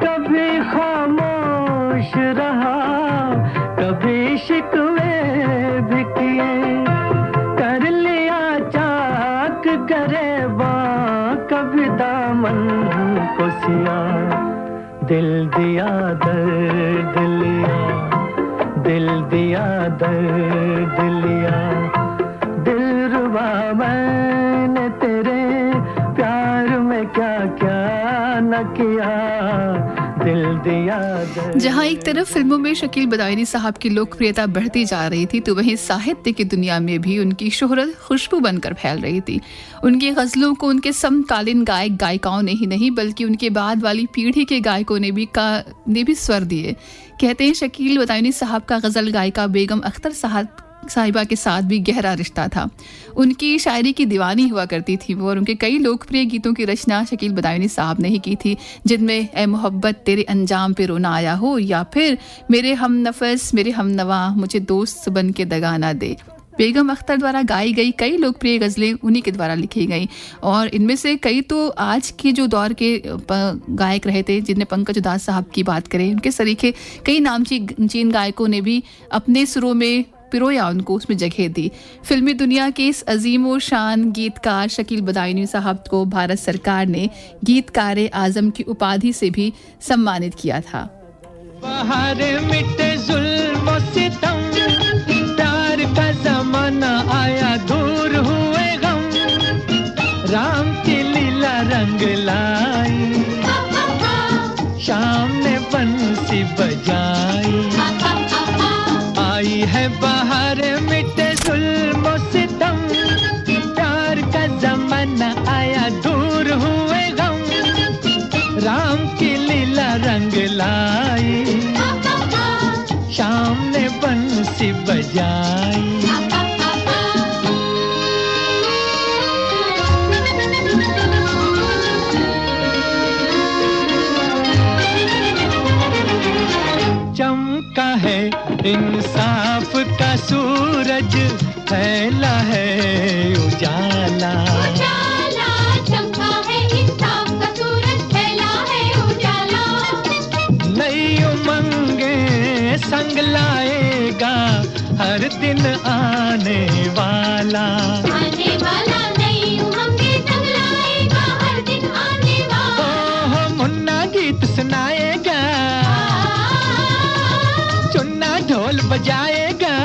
कभी खामोश रहा, कभी शिकवे भी किए। कर लिया चाक गरेबा, कभी दामन को सिया, दिल दिया दर्द लिया, दिल दिया दर्द लिया। दिल किया दिल दिया। जहां एक तरफ फिल्मों में शकील बदायूनी साहब की लोकप्रियता बढ़ती जा रही थी तो वहीं साहित्य की दुनिया में भी उनकी शोहरत खुशबू बनकर फैल रही थी। उनकी गजलों को उनके समकालीन गायक गायिकाओं ने ही नहीं बल्कि उनके बाद वाली पीढ़ी के गायकों ने भी स्वर दिए। कहते हैं शकील बदायूनी साहब का गजल गायिका बेगम अख्तर साहिबा के साथ भी गहरा रिश्ता था। उनकी शायरी की दीवानी हुआ करती थी वो, और उनके कई लोकप्रिय गीतों की रचना शकील बदायूनी साहब ने ही की थी, जिनमें ए मोहब्बत तेरे अंजाम पे रोना आया हो, या फिर मेरे हम नफस मेरे हम नवा मुझे दोस्त बन के दगा ना दे। बेगम अख्तर द्वारा गाई गई कई लोकप्रिय गज़लें उन्हीं के द्वारा लिखी गई, और इनमें से कई तो आज के जो दौर के गायक रहे थे, जिनने पंकज उदास साहब की बात करें, उनके सरीखे कई नामचीन गायकों ने भी अपने सुरों में पिरोया उनको, उसमें जगह दी। फिल्मी दुनिया के इस अजीम व शान गीतकार शकील बदायूनी साहब को भारत सरकार ने गीतकार आजम की उपाधि से भी सम्मानित किया था। बाहर मिटे जुल्म सितम, प्यार का जमाना आया दूर हुए गम, राम की लीला रंग लाई, शाम ने बंसी बजाई, आई है बाहर मिटे जुल्म सितम, प्यार का जमाना आया दूर हुए गम, राम की लीला रंग लाई, शाम ने बंसी बजाई। चमका है इंसाफ का सूरज, फैला है उजाला, उजाला चमका है इंसाफ का सूरज, फैला है उजाला, नई उमंगे संग लाएगा हर दिन आने वाला, आने वाला नई उमंगे संग लाएगा हर दिन आने वाला। ओह मुन्ना गीत सुनाएगा, चुन्ना ढोल बजाएगा,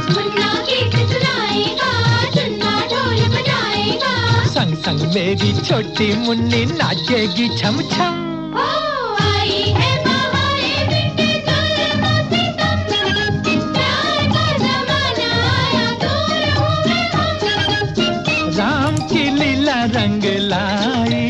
मुन्ना गीत सुनाएगा, चुन्ना ढोल बजाएगा, संग संग मेरी छोटी मुन्नी नाचेगी छम छम। ओ आई है बहारे मिटे जुल्म सितम, प्यार का जमाना आया दूर हुए हम, राम की लीला रंग लाई,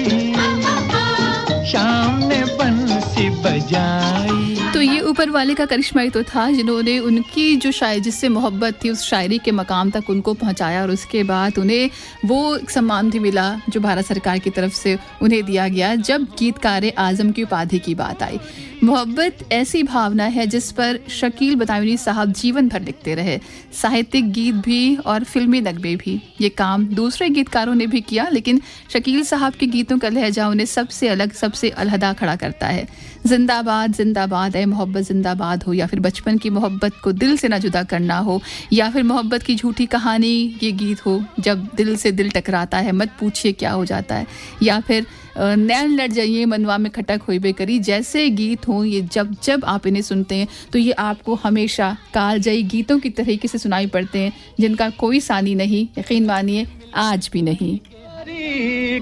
शाम ने बंसी बजाई। तो ये ऊपर वाले का करिश्मा ही तो था, जिन्होंने उनकी जो जिससे मोहब्बत थी उस शायरी के मकाम तक उनको पहुंचाया, और उसके बाद उन्हें वो सम्मान भी मिला जो भारत सरकार की तरफ से उन्हें दिया गया जब गीतकार आजम की उपाधि की बात आई। मोहब्बत ऐसी भावना है जिस पर शकील बदायूनी साहब जीवन भर लिखते रहे, साहित्यिक गीत भी और फिल्मी नगमे भी। ये काम दूसरे गीतकारों ने भी किया, लेकिन शकील साहब के गीतों का लहजा उन्हें सबसे अलग, सबसे अलहदा खड़ा करता है। जिंदाबाद जिंदाबाद ए मोहब्बत जिंदाबाद हो, या फिर बचपन की मोहब्बत को दिल से ना जुदा करना हो, या फिर मोहब्बत की झूठी कहानी ये गीत हो, जब दिल से दिल टकराता है मत पूछिए क्या हो जाता है, या फिर नैन लड़ जाइए मनवा में खटक होइबे करी, जैसे गीत हों ये जब जब आप इन्हें सुनते हैं तो ये आपको हमेशा कालजयी गीतों की तरीके से सुनाई पड़ते हैं, जिनका कोई सानी नहीं, यकीन मानिए आज भी नहीं।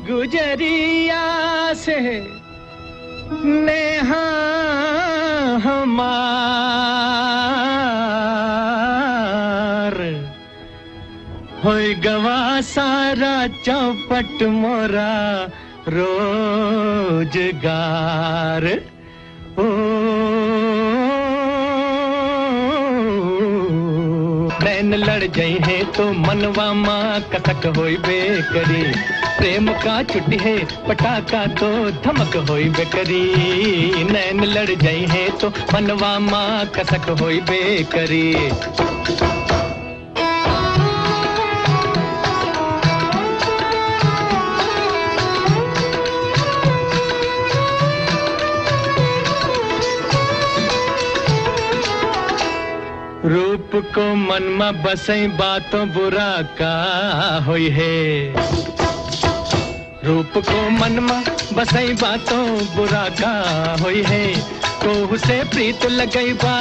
गुजरिया से नेहा हमार होय गवा सारा चौपट मोरा रोजगार। ओ नैन लड़ जाई है तो मनवा माँ कथक होई बेकरी, प्रेम का छुट्टी है पटाखा तो धमक होई बेकरी। नैन लड़ जाई है तो मनवा माँ कथक होई बेकरी। रूप को मन में बसई बातों बुरा का होई है, रूप को मन में बसई बातों बुरा का होई है। कोहू से प्रीत लगई बा,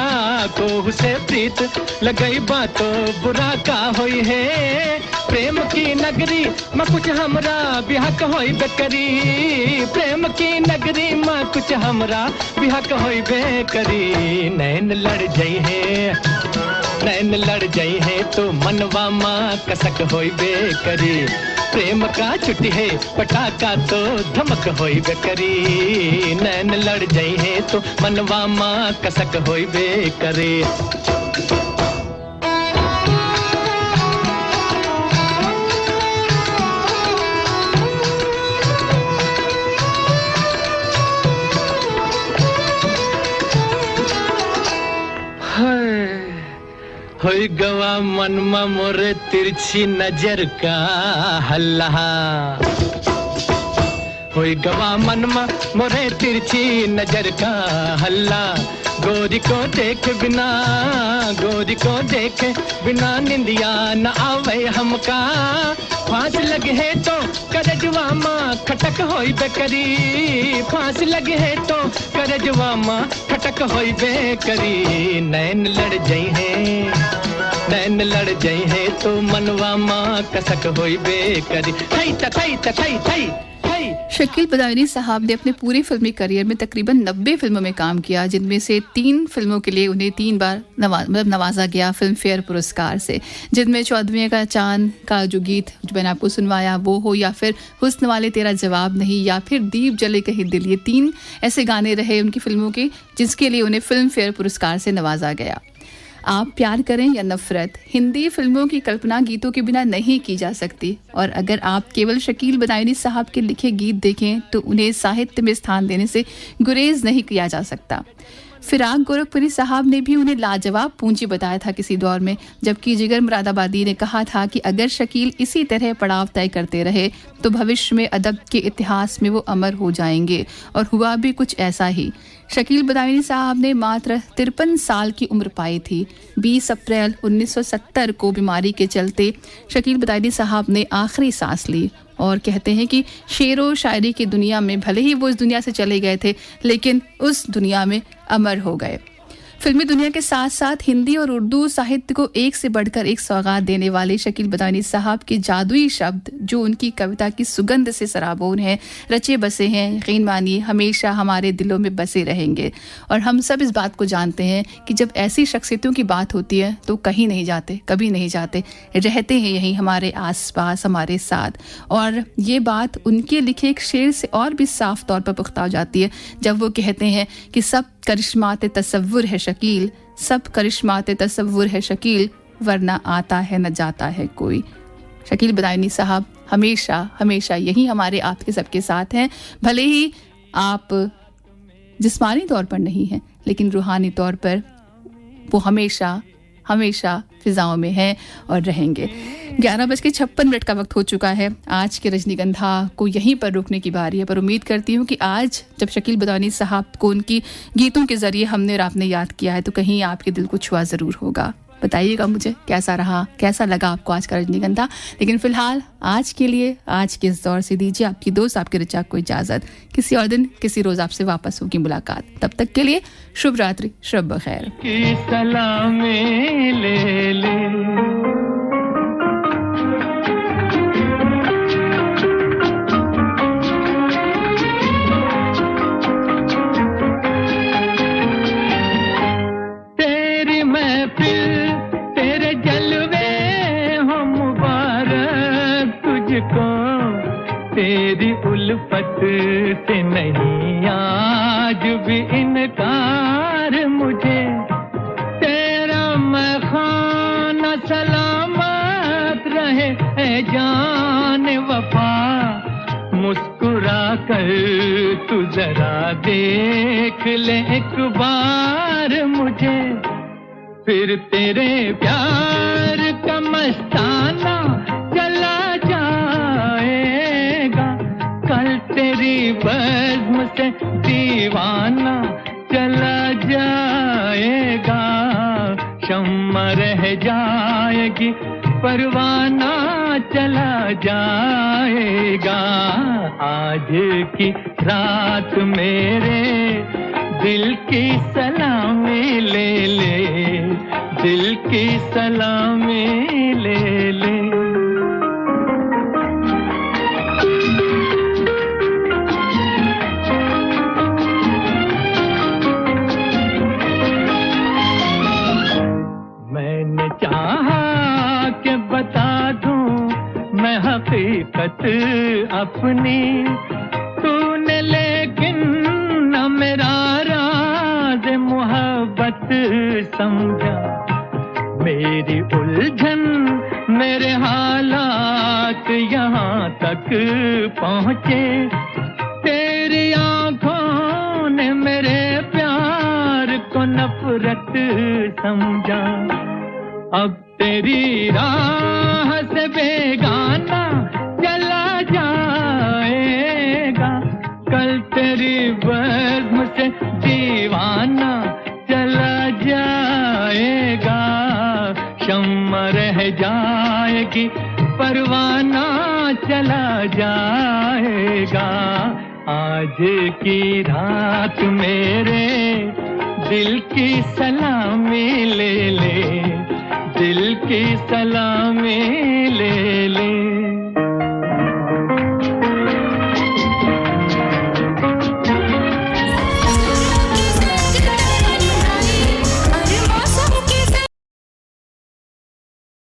कोहू से प्रीत लगई बा तो बुरा का होई है। प्रेम की नगरी में कुछ हमरा बिहक होई बेकरी, प्रेम की नगरी में कुछ हमरा बिहक होई बेकरी। नैन लड़ जाई है, नैन लड़ जाई है तो मनवा माँ कसक होई बेकरी। प्रेम का छुट्टी है पटाखा तो धमक होई बेकरी। नैन लड़ जाई है तो मनवा माँ कसक होई बेकरी। होई गवा मनमा मोरे तिरछी नजर का हल्ला, होई गवा मनमा मोरे तिरछी नजर का हल्ला। गोरी को देख बिना, गोरी को देख बिना निंदिया न आवे हमका। फांस लगे है तो करजवा माँ खटक होई बेकरी, फांस लगे है तो करजवा माँ खटक होई बेकरी। नैन लड़ जाई है, नैन लड़ जाई है तो मनवा माँ कसक होई बेकरी। थई थई थई थई। शकील बदायूनी साहब ने अपने पूरे फिल्मी करियर में तकरीबन 90 फिल्मों में काम किया, जिनमें से 3 फिल्मों के लिए उन्हें 3 बार नवाजा गया फिल्म फेयर पुरस्कार से, जिनमें 14वें का चांद का जो गीत जो मैंने आपको सुनवाया वो हो, या फिर हुस्न वाले तेरा जवाब नहीं, या फिर दीप जले कहीं दिल। ये 3 ऐसे गाने रहे उनकी फिल्मों के जिसके लिए उन्हें फिल्म फेयर पुरस्कार से नवाजा गया। आप प्यार करें या नफरत, हिंदी फिल्मों की कल्पना गीतों के बिना नहीं की जा सकती। और अगर आप केवल शकील बदायूनी साहब के लिखे गीत देखें तो उन्हें साहित्य में स्थान देने से गुरेज नहीं किया जा सकता। फिराक गोरखपुरी साहब ने भी उन्हें लाजवाब पूंजी बताया था किसी दौर में, जबकि जिगर मुरादाबादी ने कहा था कि अगर शकील इसी तरह पड़ाव तय करते रहे तो भविष्य में अदब के इतिहास में वो अमर हो जाएंगे, और हुआ भी कुछ ऐसा ही। शकील बदायूनी साहब ने मात्र 53 साल की उम्र पाई थी। 20 अप्रैल 1970 को बीमारी के चलते शकील बदायूनी साहब ने आखिरी सांस ली, और कहते हैं कि शेरो शायरी की दुनिया में भले ही वो इस दुनिया से चले गए थे, लेकिन उस दुनिया में अमर हो गए। फिल्मी दुनिया के साथ साथ हिंदी और उर्दू साहित्य को एक से बढ़कर एक सौगात देने वाले शकील बदायूनी साहब के जादुई शब्द, जो उनकी कविता की सुगंध से सराबोर हैं, रचे बसे हैं, यकीन मानिए हमेशा हमारे दिलों में बसे रहेंगे। और हम सब इस बात को जानते हैं कि जब ऐसी शख्सियतों की बात होती है तो कहीं नहीं जाते, कभी नहीं जाते, रहते हैं यहीं हमारे आसपास, हमारे साथ। और ये बात उनके लिखे एक शेर से और भी साफ तौर पर पुख्ता हो जाती है, जब वो कहते हैं कि सब करिश्माते तसव्वुर है शकील, सब करिश्माते तसव्वुर है शकील, वरना आता है न जाता है कोई। शकील बदायूनी साहब हमेशा हमेशा यही हमारे आपके सबके साथ हैं, भले ही आप जिस्मानी तौर पर नहीं हैं, लेकिन रूहानी तौर पर वो हमेशा हमेशा फिजाओं में हैं और रहेंगे। 11:56 का वक्त हो चुका है। आज के रजनीगंधा को यहीं पर रोकने की बारी है, पर उम्मीद करती हूँ कि आज जब शकील बदायूनी साहब को उनकी गीतों के जरिए हमने और आपने याद किया है तो कहीं आपके दिल को छुआ ज़रूर होगा। बताइएगा मुझे कैसा रहा, कैसा लगा आपको आज का रजनीगंधा। लेकिन फिलहाल आज के लिए, आज के इस दौर से दीजिए आपकी दोस्त, आपके रिचा को इजाज़त। किसी और दिन, किसी रोज़ आपसे वापस होगी मुलाकात। तब तक के लिए शुभ रात्रि, शब बखैर। तेरी उल्फत से नहीं आज भी इनकार मुझे, तेरा मैं खाना सलामत रहे ऐ जान वफा। मुस्कुरा कर तू जरा देख ले एक बार मुझे, फिर तेरे प्यार का मस्ताना चला जाएगा, कल तेरी बज़्म से दीवाना चला जाएगा। शम्मा रह जाएगी, परवाना चला जाएगा। आज की रात मेरे दिल की सलामी ले ले, दिल की सलामी ले ले। मैंने चाहा कि बता दूं मैं हकीकत अपनी, तूने लेकिन न मेरा राज मोहब्बत समझा। मेरी उलझन मेरे हालात यहाँ तक पहुँचे, तेरी आँखों ने मेरे प्यार को नफरत समझा। अब तेरी राह से बेगाना चला जाएगा, कल तेरी बज़्म से दीवाना चला जाएगा। शम्मा रह जाएगी, परवाना चला जाएगा। आज की रात मेरे दिल की सलामी ले ले, दिल की सलामी ले ले।